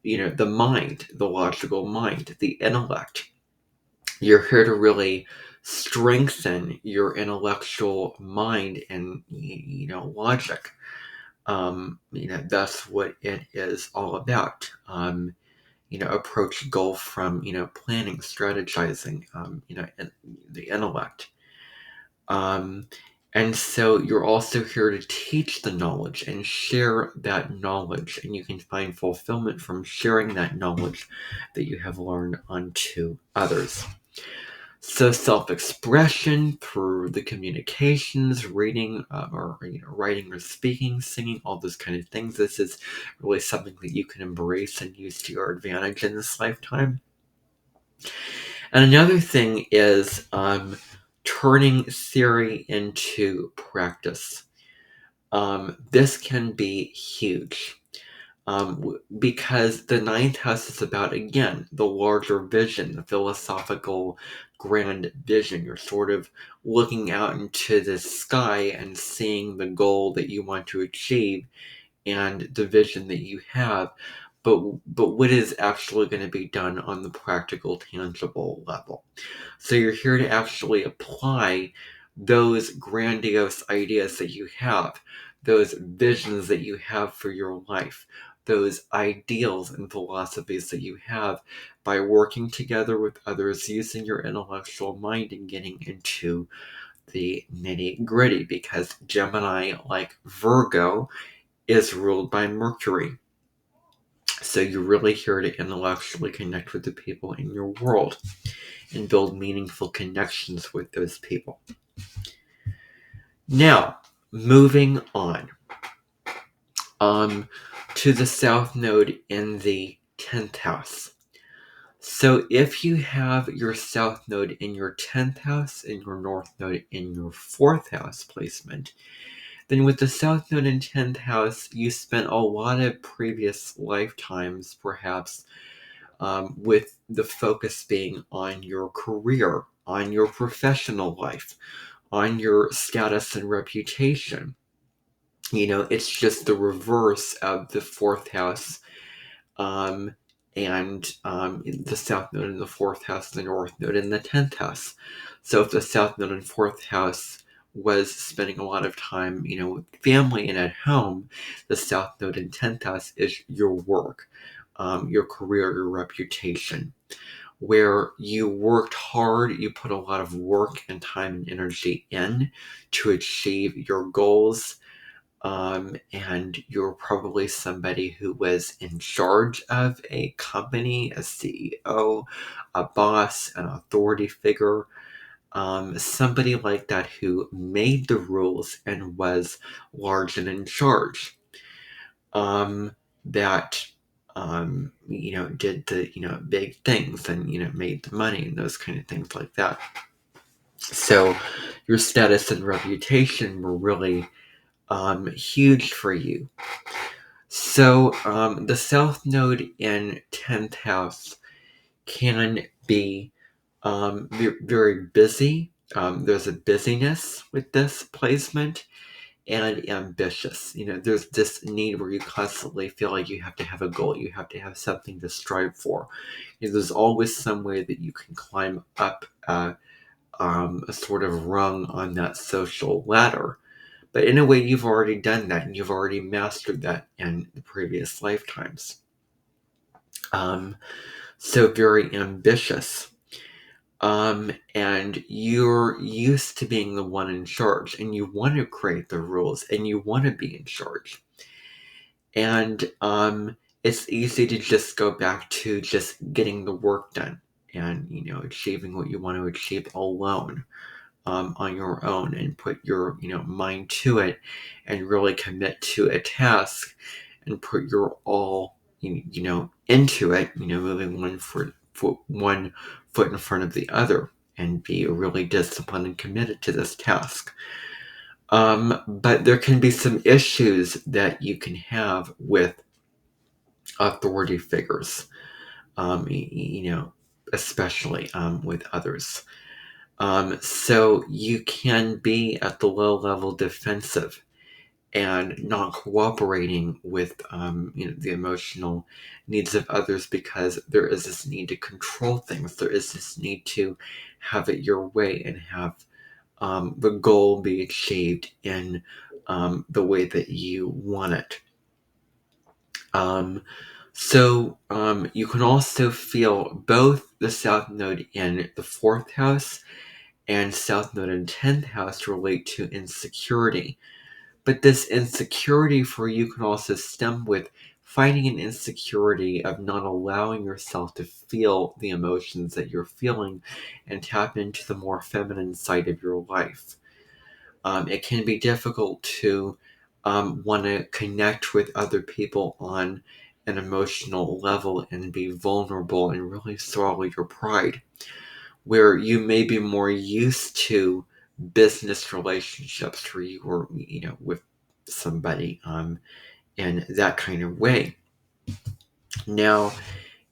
the mind, the logical mind, the intellect. You're here to really strengthen your intellectual mind and, logic. That's what it is all about. Approach goal from, planning, strategizing, and the intellect. And so you're also here to teach the knowledge and share that knowledge, and you can find fulfillment from sharing that knowledge that you have learned onto others. So self-expression through the communications, reading, or writing or speaking, singing, all those kind of things. This is really something that you can embrace and use to your advantage in this lifetime. And another thing is turning theory into practice. This can be huge. Because the ninth house is about, again, the larger vision, the philosophical grand vision. You're sort of looking out into the sky and seeing the goal that you want to achieve and the vision that you have. but what is actually going to be done on the practical, tangible level. So you're here to actually apply those grandiose ideas that you have, those visions that you have for your life, those ideals and philosophies that you have by working together with others, using your intellectual mind and getting into the nitty gritty, because Gemini, like Virgo, is ruled by Mercury. So you're really here to intellectually connect with the people in your world and build meaningful connections with those people. Now, moving on to the South Node in the 10th house. So if you have your South Node in your 10th house and your North Node in your 4th house placement, then with the South Node in 10th house, you spent a lot of previous lifetimes, perhaps, with the focus being on your career, on your professional life, on your status and reputation. It's just the reverse of the 4th house, and the South Node in the 4th house, the North Node in the 10th house. So if the South Node in 4th house was spending a lot of time, with family and at home, the South Node in 10th house is your work, your career, your reputation, where you worked hard, you put a lot of work and time and energy in to achieve your goals. And you're probably somebody who was in charge of a company, a CEO, a boss, an authority figure, somebody like that who made the rules and was large and in charge. That did the big things and made the money and those kind of things like that. So your status and reputation were really huge for you. So the South Node in 10th house can be very busy. There's a busyness with this placement, and ambitious. There's this need where you constantly feel like you have to have a goal, you have to have something to strive for. There's always some way that you can climb up a sort of rung on that social ladder. But in a way, you've already done that, and you've already mastered that in the previous lifetimes. So very ambitious. And you're used to being the one in charge, and you want to create the rules, and you want to be in charge. And it's easy to just go back to just getting the work done and, achieving what you want to achieve alone, on your own, and put your, mind to it and really commit to a task and put your all, into it, moving one foot in front of the other, and be really disciplined and committed to this task. But there can be some issues that you can have with authority figures, especially with others. So you can be at the low level defensive and not cooperating with the emotional needs of others, because there is this need to control things. There is this need to have it your way and have the goal be achieved in the way that you want it. So you can also feel both the South Node in the 4th house and South Node in 10th house relate to insecurity. But this insecurity for you can also stem with finding an insecurity of not allowing yourself to feel the emotions that you're feeling and tap into the more feminine side of your life. It can be difficult to want to connect with other people on an emotional level and be vulnerable and really swallow your pride, where you may be more used to business relationships where you were, with somebody in that kind of way. Now,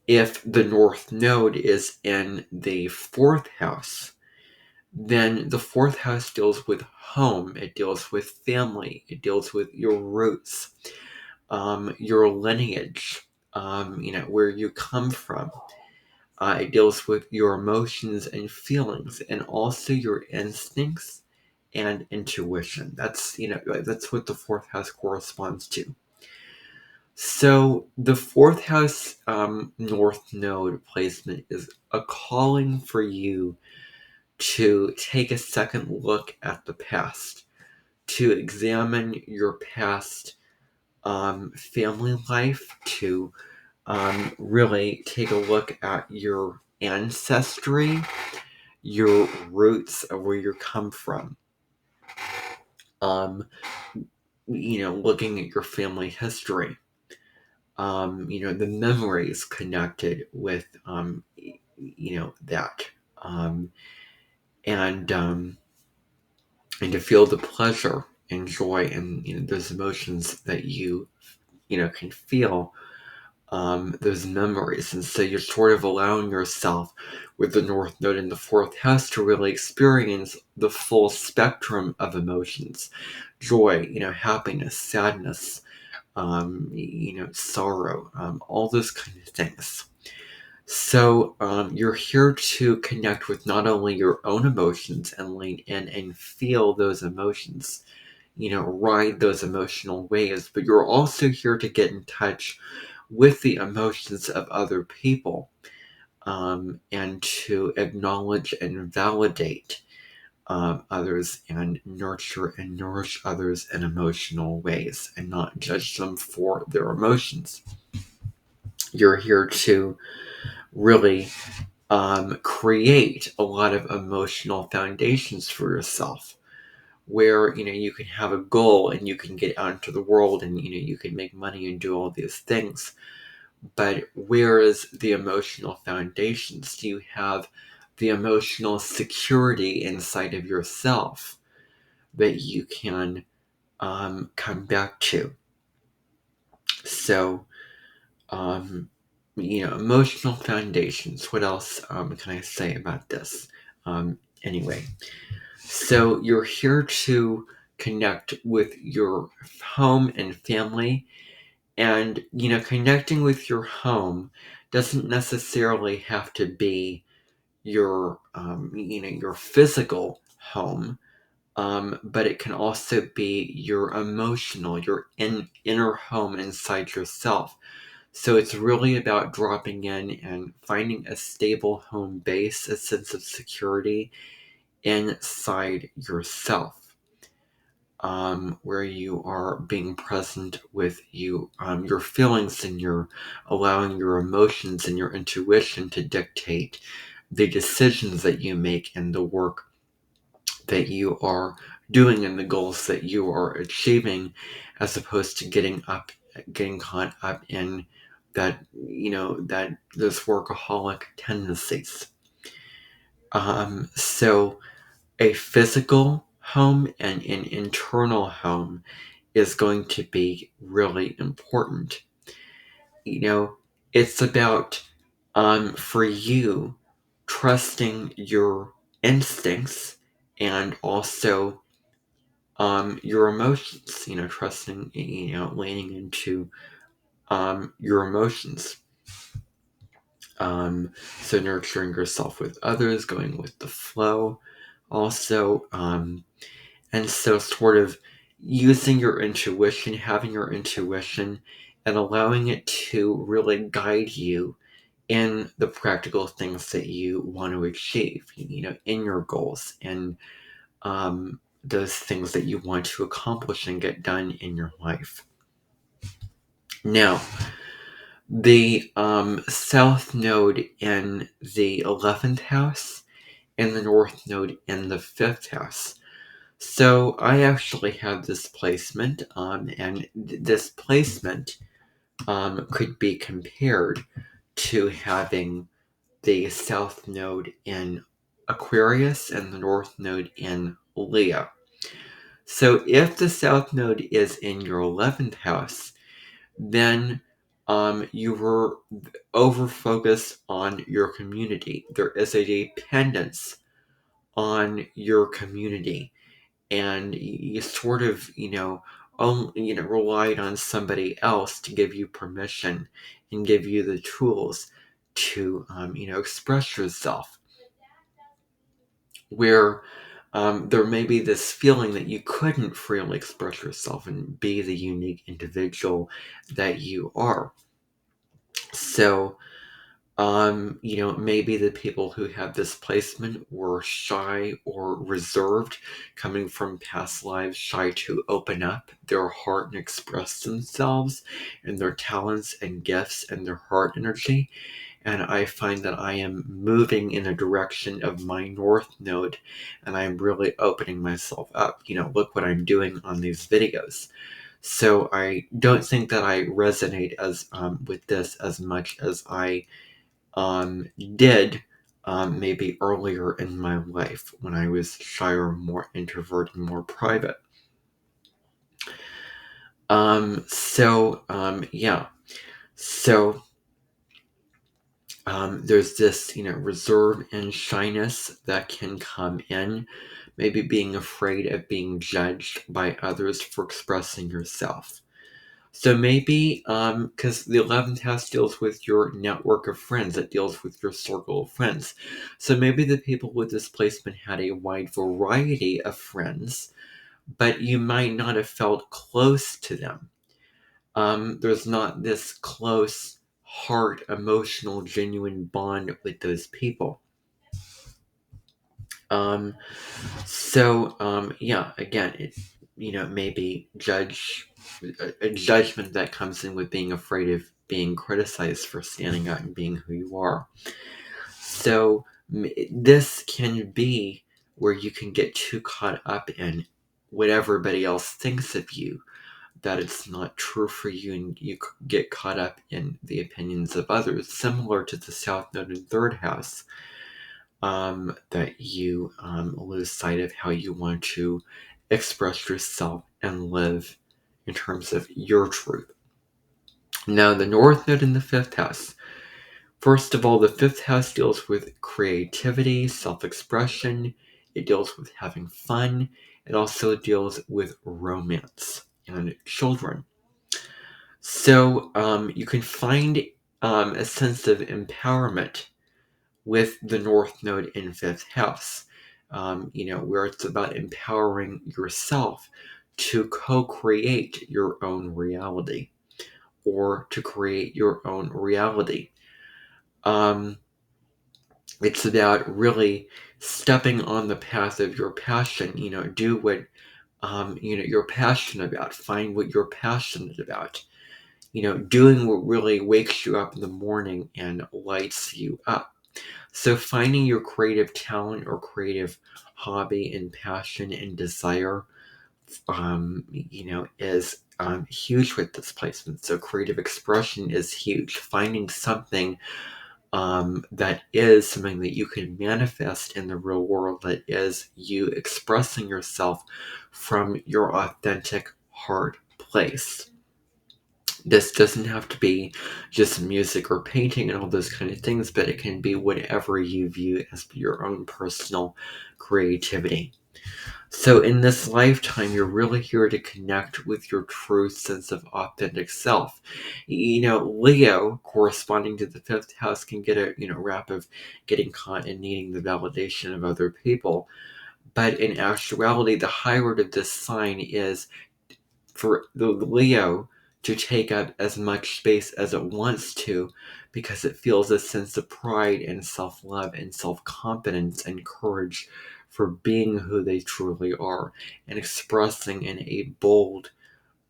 if the North Node is in the 4th house, then the 4th house deals with home, it deals with family, it deals with your roots, your lineage, where you come from. It deals with your emotions and feelings, and also your instincts and intuition. That's what the fourth house corresponds to. So the fourth house north node placement is a calling for you to take a second look at the past, to examine your past family life, to really take a look at your ancestry, your roots of where you come from. Looking at your family history, the memories connected with, that, and and to feel the pleasure and joy and those emotions that you can feel, those memories. And so you're sort of allowing yourself with the North Node in the fourth house to really experience the full spectrum of emotions: joy, happiness, sadness, sorrow, all those kind of things. So you're here to connect with not only your own emotions and lean in and feel those emotions, ride those emotional waves, but you're also here to get in touch with the emotions of other people, and to acknowledge and validate others, and nurture and nourish others in emotional ways, and not judge them for their emotions. You're here to really create a lot of emotional foundations for yourself, where you can have a goal and you can get out into the world, and you can make money and do all these things. But where is the emotional foundations? Do you have the emotional security inside of yourself that you can come back to? So, emotional foundations. What else can I say about this? Anyway, so you're here to connect with your home and family. And, connecting with your home doesn't necessarily have to be your physical home, but it can also be your emotional, your inner home inside yourself. So it's really about dropping in and finding a stable home base, a sense of security inside yourself, where you are being present with your feelings, and you're allowing your emotions and your intuition to dictate the decisions that you make and the work that you are doing and the goals that you are achieving, as opposed to getting caught up in that those workaholic tendencies. So a physical home and an internal home is going to be really important. It's about, for you, trusting your instincts, and also your emotions, trusting, leaning into your emotions. So nurturing yourself with others, going with the flow also. And so sort of using your intuition, having your intuition, and allowing it to really guide you in the practical things that you want to achieve, in your goals, and those things that you want to accomplish and get done in your life. Now, the south node in the 11th house and the north node in the 5th house. So I actually have this placement, and this placement could be compared to having the south node in Aquarius and the north node in Leo. So if the south node is in your 11th house, then you were over focused on your community. There is a dependence on your community, and you sort of, relied on somebody else to give you permission and give you the tools to, express yourself. Where there may be this feeling that you couldn't freely express yourself and be the unique individual that you are. So, maybe the people who have this placement were shy or reserved, coming from past lives, shy to open up their heart and express themselves and their talents and gifts and their heart energy. And I find that I am moving in a direction of my North Node, and I'm really opening myself up. Look what I'm doing on these videos. So I don't think that I resonate as with this as much as I did maybe earlier in my life when I was shyer, more introverted, more private. Yeah. So there's this, reserve and shyness that can come in, maybe being afraid of being judged by others for expressing yourself. So maybe, because the 11th house deals with your network of friends, it deals with your circle of friends. So maybe the people with this placement had a wide variety of friends, but you might not have felt close to them. There's not this close heart, emotional, genuine bond with those people. Um, yeah, again, maybe a judgment that comes in with being afraid of being criticized for standing out and being who you are. So this can be where you can get too caught up in what everybody else thinks of you, that it's not true for you, and you get caught up in the opinions of others, similar to the South Node and third house. That you lose sight of how you want to express yourself and live in terms of your truth. Now, the North Node in the fifth house. First of all, the fifth house deals with creativity, self-expression. It deals with having fun. It also deals with romance and children. So you can find a sense of empowerment with the North Node in fifth house, where it's about empowering yourself to co-create your own reality or to create your own reality. It's about really stepping on the path of your passion. Do what you're passionate about. Find what you're passionate about. Doing what really wakes you up in the morning and lights you up. So finding your creative talent or creative hobby and passion and desire, is huge with this placement. So creative expression is huge. Finding something that is something that you can manifest in the real world, that is you expressing yourself from your authentic heart place. This doesn't have to be just music or painting and all those kind of things, but it can be whatever you view as your own personal creativity. So in this lifetime, you're really here to connect with your true sense of authentic self. Leo, corresponding to the fifth house, can get a rap of getting caught in needing the validation of other people. But in actuality, the high road of this sign is for the Leo to take up as much space as it wants to, because it feels a sense of pride and self-love and self-confidence and courage for being who they truly are and expressing in a bold,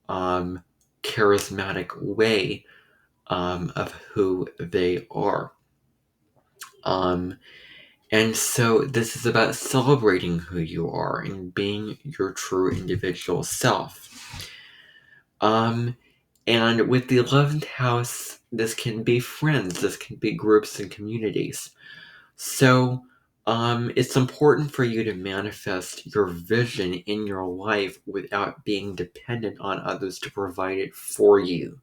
charismatic way of who they are. And so this is about celebrating who you are and being your true individual self. And with the 11th house, this can be friends, this can be groups and communities. So it's important for you to manifest your vision in your life without being dependent on others to provide it for you.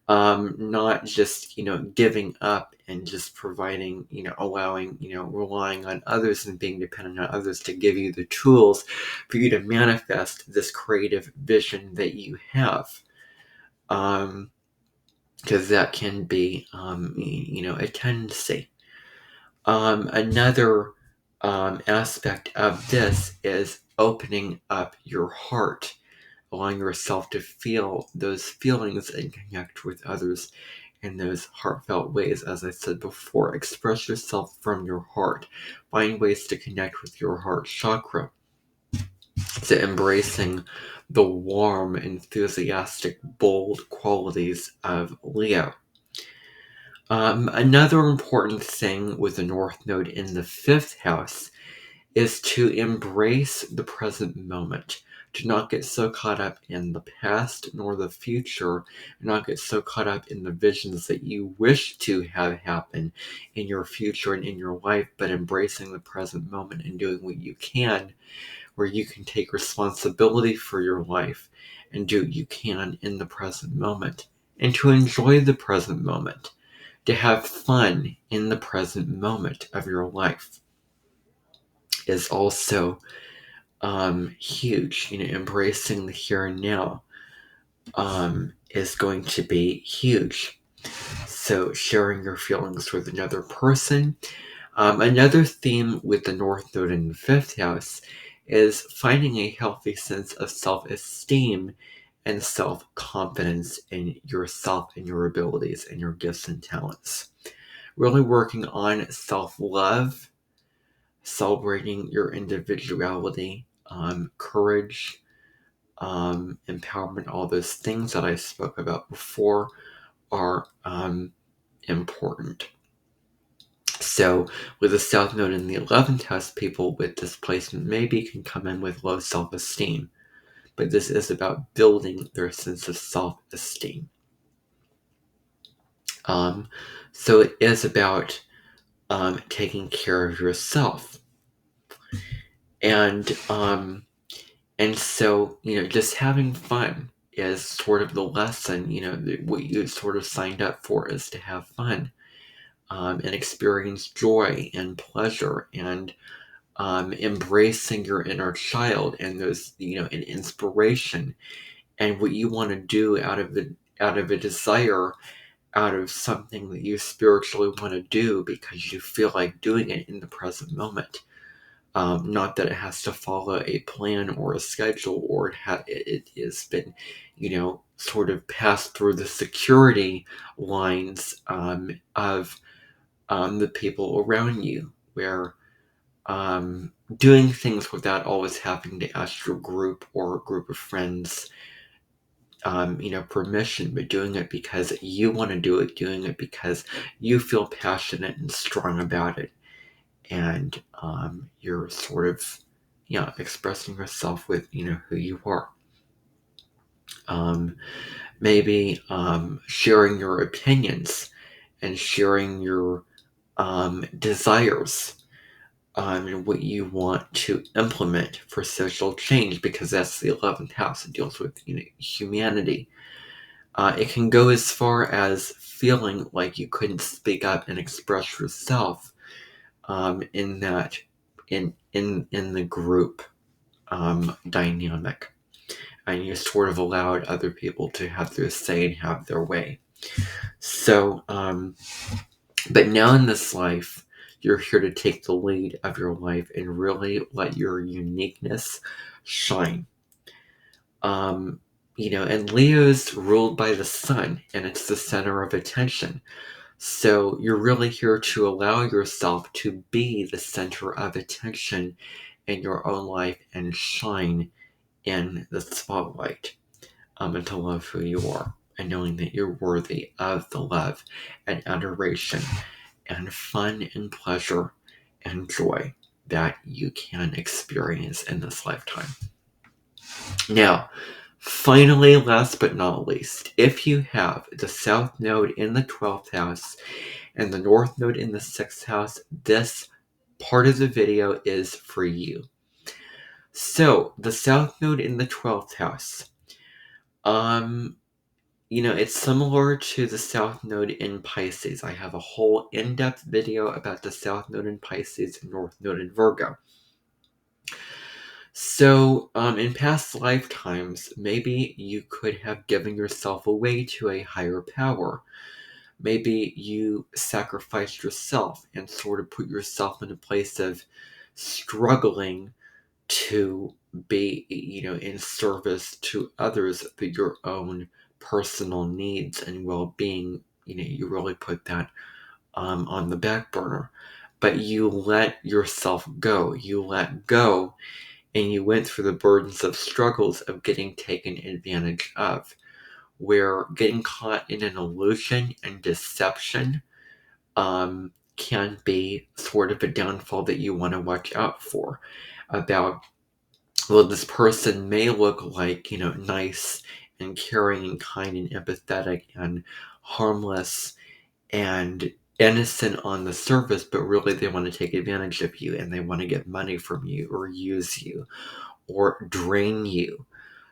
Not just, giving up and just providing, allowing, relying on others and being dependent on others to give you the tools for you to manifest this creative vision that you have. Because that can be, a tendency. Another aspect of this is opening up your heart, allowing yourself to feel those feelings and connect with others in those heartfelt ways. As I said before, express yourself from your heart. Find ways to connect with your heart chakra. To embracing the warm, enthusiastic, bold qualities of Leo. Another important thing with the North Node in the 5th house is to embrace the present moment, to not get so caught up in the past nor the future, not get so caught up in the visions that you wish to have happen in your future and in your life, but embracing the present moment and doing what you can, where you can take responsibility for your life and do what you can in the present moment, and to enjoy the present moment, to have fun in the present moment of your life is also huge. Embracing the here and now is going to be huge. So sharing your feelings with another person. Another theme with the North Node in the 5th house is finding a healthy sense of self-esteem and self-confidence in yourself and your abilities and your gifts and talents. Really working on self-love, celebrating your individuality, courage, empowerment, all those things that I spoke about before are important. So with the South Node in the 11th house, people with displacement maybe can come in with low self-esteem. But this is about building their sense of self-esteem. So it is about taking care of yourself. And so, just having fun is sort of the lesson, what you sort of signed up for is to have fun, and experience joy and pleasure and embracing your inner child and those, and inspiration and what you want to do out of a desire, out of something that you spiritually want to do because you feel like doing it in the present moment. Not that it has to follow a plan or a schedule, or it has been, sort of passed through the security lines of the people around you, where doing things without always having to ask your group or a group of friends, permission, but doing it because you want to do it, doing it because you feel passionate and strong about it, and you're sort of, expressing yourself with, who you are. Maybe sharing your opinions and sharing your desires, and what you want to implement for social change, because that's the 11th house. It deals with, humanity. It can go as far as feeling like you couldn't speak up and express yourself in the group dynamic, and you sort of allowed other people to have their say and have their way. So, but now in this life, you're here to take the lead of your life and really let your uniqueness shine. And Leo's ruled by the sun, and it's the center of attention. So you're really here to allow yourself to be the center of attention in your own life and shine in the spotlight, and to love who you are, and knowing that you're worthy of the love and adoration and fun and pleasure and joy that you can experience in this lifetime. Now, finally, last but not least, if you have the South Node in the 12th house and the North Node in the 6th house, this part of the video is for you. So, the South Node in the 12th house. it's similar to the South Node in Pisces. I have a whole in-depth video about the South Node in Pisces and North Node in Virgo. So, in past lifetimes, maybe you could have given yourself away to a higher power. Maybe you sacrificed yourself and sort of put yourself in a place of struggling to be, in service to others for your own personal needs and well-being. You really put that on the back burner. But you let yourself go. You let go, and you went through the burdens of struggles of getting taken advantage of, where getting caught in an illusion and deception can be sort of a downfall that you want to watch out for. About, well, this person may look like, nice and caring and kind and empathetic and harmless and innocent on the surface, but really they want to take advantage of you and they want to get money from you or use you or drain you.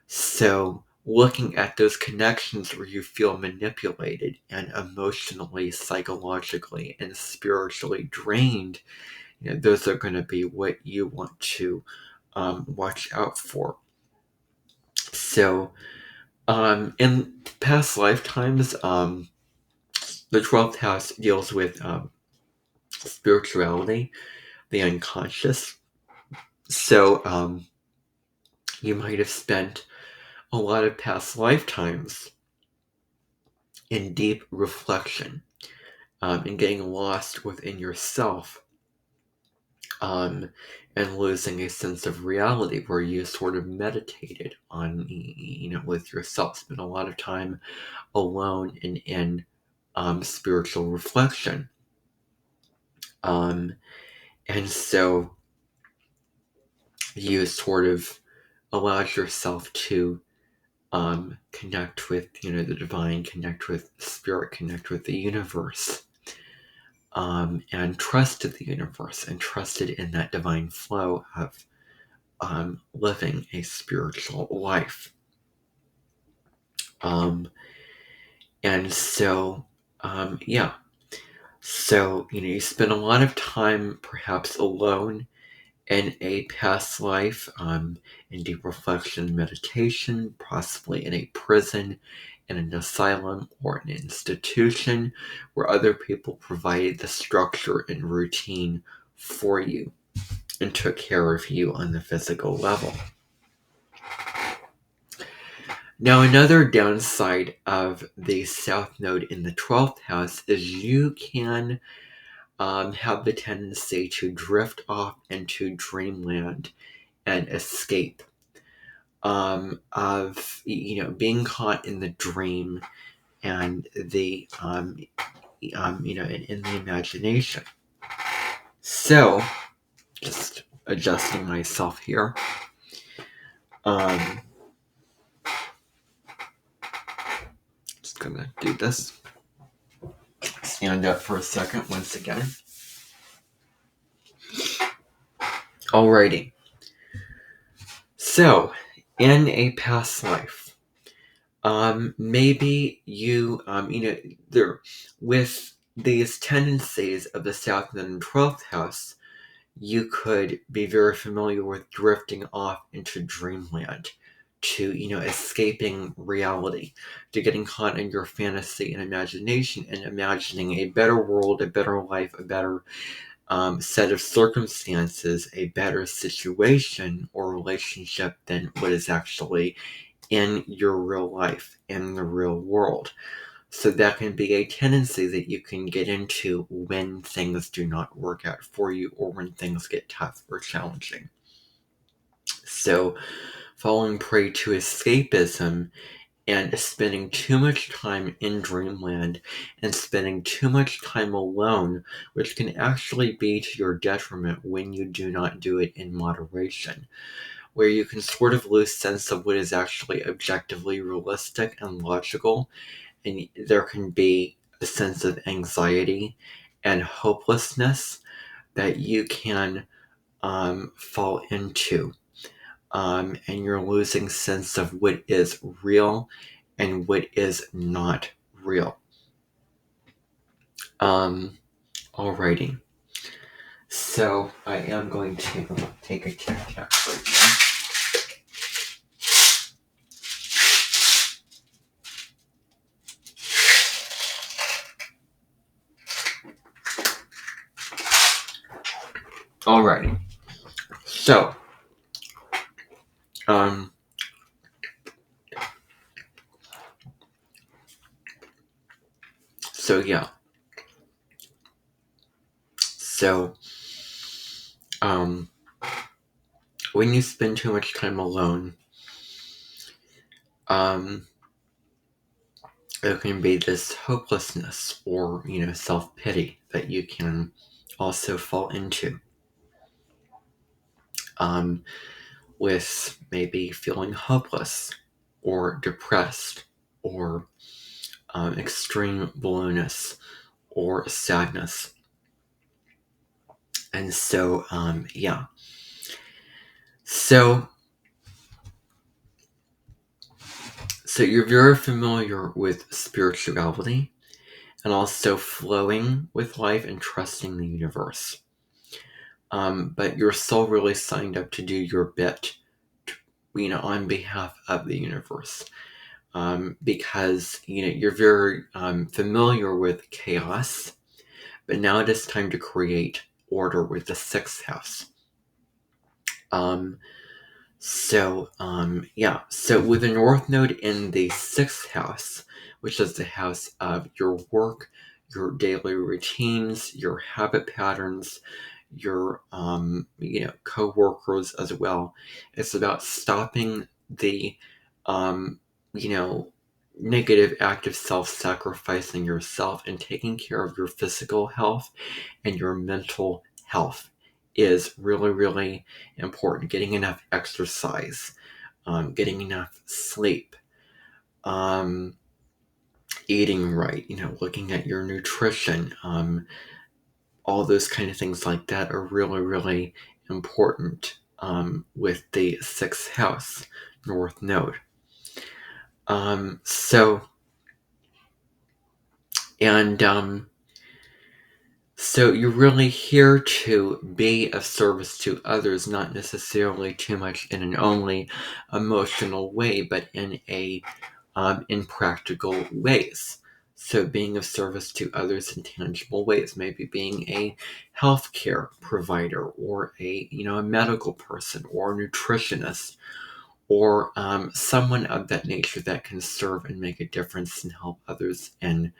So looking at those connections where you feel manipulated and emotionally, psychologically, and spiritually drained, those are going to be what you want to watch out for. So in past lifetimes, the 12th house deals with spirituality, the unconscious. So you might have spent a lot of past lifetimes in deep reflection, and getting lost within yourself, and losing a sense of reality, where you sort of meditated on, with yourself, spent a lot of time alone and in spiritual reflection. And so you sort of allowed yourself to connect with, the divine, connect with spirit, connect with the universe, and trusted the universe and trusted in that divine flow of living a spiritual life. And so, yeah. So, you spend a lot of time perhaps alone in a past life, in deep reflection and meditation, possibly in a prison, in an asylum, or an institution where other people provided the structure and routine for you and took care of you on the physical level. Now, another downside of the South Node in the 12th house is you can have the tendency to drift off into dreamland and escape, of being caught in the dream and the in the imagination. So, just adjusting myself here. Just gonna do this. Stand up for a second once again. Alrighty. So, in a past life, maybe you, there, with these tendencies of the South and 12th house, you could be very familiar with drifting off into dreamland, to, escaping reality, to getting caught in your fantasy and imagination and imagining a better world, a better life, a better set of circumstances, a better situation or relationship than what is actually in your real life, in the real world. So that can be a tendency that you can get into when things do not work out for you or when things get tough or challenging. So falling prey to escapism and spending too much time in dreamland and spending too much time alone, which can actually be to your detriment when you do not do it in moderation, where you can sort of lose sense of what is actually objectively realistic and logical, and there can be a sense of anxiety and hopelessness that you can fall into, and you're losing sense of what is real and what is not real. Alrighty. So I am going to take a Tic Tac right now. Alrighty. So, yeah. So, when you spend too much time alone, there can be this hopelessness or, self-pity that you can also fall into. With maybe feeling hopeless or depressed or extreme blueness or sadness. And so, yeah. So you're very familiar with spirituality and also flowing with life and trusting the universe. But you're still really signed up to do your bit, on behalf of the universe. Because, you're very familiar with chaos, but now it is time to create order with the sixth house. Yeah. So with the North Node in the sixth house, which is the house of your work, your daily routines, your habit patterns, your co-workers as well. It's about stopping the negative act of self-sacrificing yourself and taking care of your physical health and your mental health is really, really important. Getting enough exercise, getting enough sleep, eating right, looking at your nutrition, all those kind of things like that are really, really important with the sixth house, North Node. So you're really here to be of service to others, not necessarily too much in an only emotional way, but in in practical ways. So being of service to others in tangible ways, maybe being a healthcare provider or a medical person or a nutritionist or someone of that nature that can serve and make a difference and help others in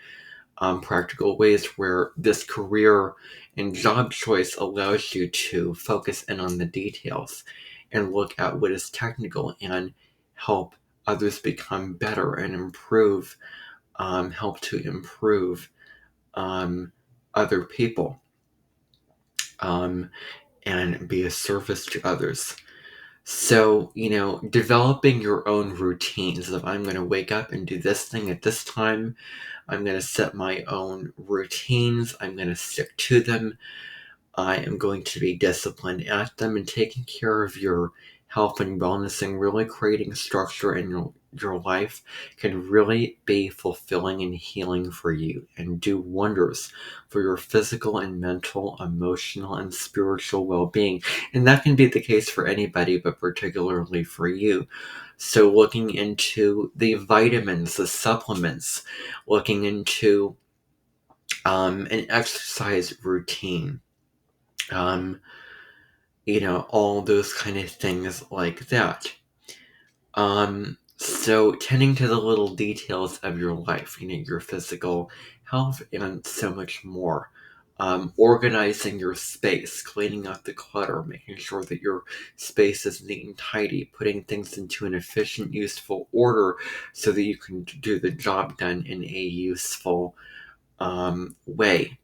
practical ways, where this career and job choice allows you to focus in on the details and look at what is technical and help others become better and improve, help to improve other people, and be a service to others. So, developing your own routines of I'm going to wake up and do this thing at this time. I'm going to set my own routines. I'm going to stick to them. I am going to be disciplined at them, and taking care of your health and wellness and really creating structure in your life can really be fulfilling and healing for you and do wonders for your physical and mental, emotional, and spiritual well-being. And that can be the case for anybody, but particularly for you. So looking into the vitamins, the supplements, looking into an exercise routine, all those kind of things like that. So tending to the little details of your life, your physical health and so much more. Organizing your space, cleaning up the clutter, making sure that your space is neat and tidy, putting things into an efficient, useful order so that you can do the job done in a useful way.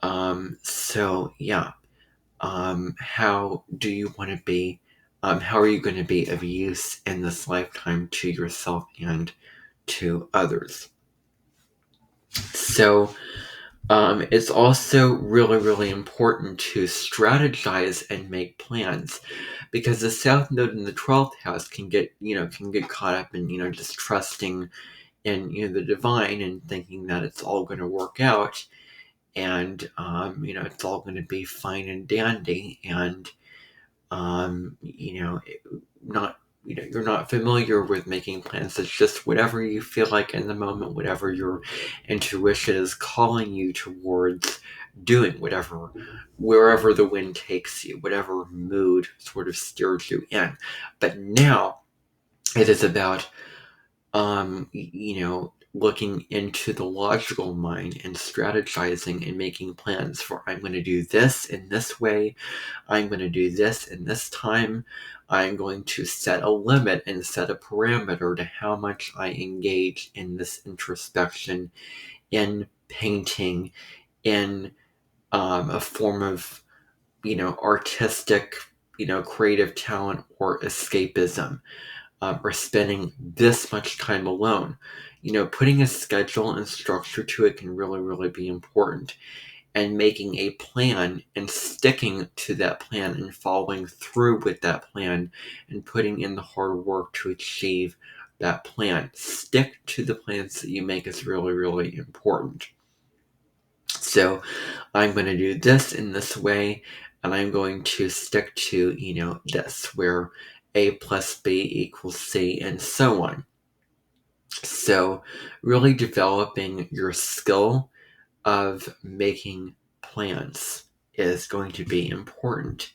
Yeah. How do you want to be? How are you going to be of use in this lifetime to yourself and to others? So, It's also really, really important to strategize and make plans, because the South Node in the 12th house can get caught up in just trusting in the divine and thinking that it's all going to work out, and it's all going to be fine and dandy, and um, you know, not you're not familiar with making plans. It's just whatever you feel like in the moment, whatever your intuition is calling you towards doing, whatever wherever the wind takes you, whatever mood sort of steers you in. But now it is about looking into the logical mind and strategizing and making plans for, I'm going to do this in this way, I'm going to do this in this time, I'm going to set a limit and set a parameter to how much I engage in this introspection, in painting, in a form of artistic, creative talent, or escapism, or spending this much time alone. Putting a schedule and structure to it can really, really be important. And making a plan and sticking to that plan and following through with that plan and putting in the hard work to achieve that plan. Stick to the plans that you make is really, really important. So I'm going to do this in this way, and I'm going to stick to, this, where A plus B equals C, and so on. So really developing your skill of making plans is going to be important.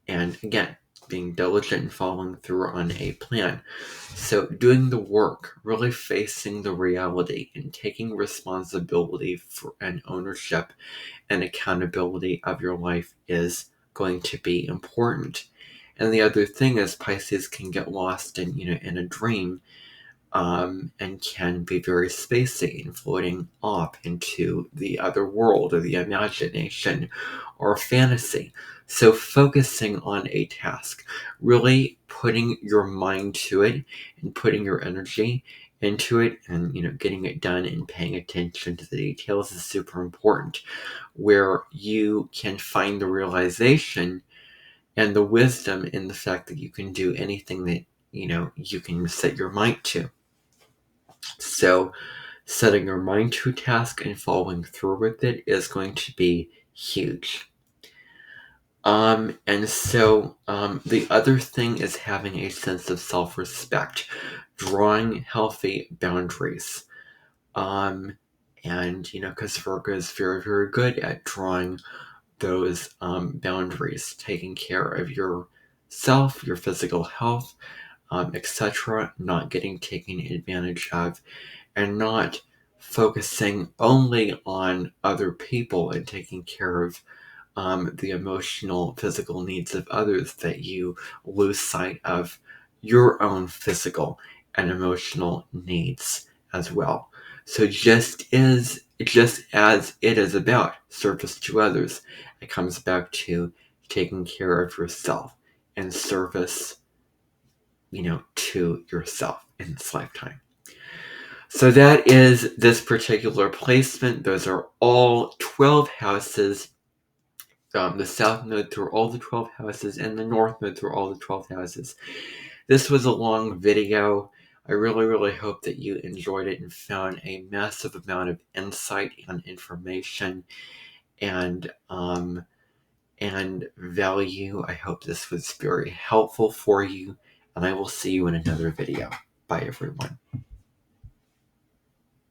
And again, being diligent and following through on a plan. So doing the work, really facing the reality and taking responsibility for and ownership and accountability of your life is going to be important. And the other thing is, Pisces can get lost in a dream, and can be very spacey and floating off into the other world or the imagination or fantasy. So focusing on a task, really putting your mind to it and putting your energy into it, and getting it done and paying attention to the details is super important, where you can find the realization and the wisdom in the fact that you can do anything that you can set your mind to. So setting your mind to a task and following through with it is going to be huge. And so the other thing is having a sense of self-respect, drawing healthy boundaries. And because Virgo is very, very good at drawing those boundaries, taking care of yourself, your physical health, etc., not getting taken advantage of, and not focusing only on other people and taking care of the emotional, physical needs of others, that you lose sight of your own physical and emotional needs as well. So just as it is about service to others, it comes back to taking care of yourself and service, to yourself in this lifetime. So that is this particular placement. Those are all 12 houses. The South Node through all the 12 houses, and the North Node through all the 12 houses. This was a long video. I really, really hope that you enjoyed it and found a massive amount of insight and information and value. I hope this was very helpful for you, and I will see you in another video. Bye, everyone.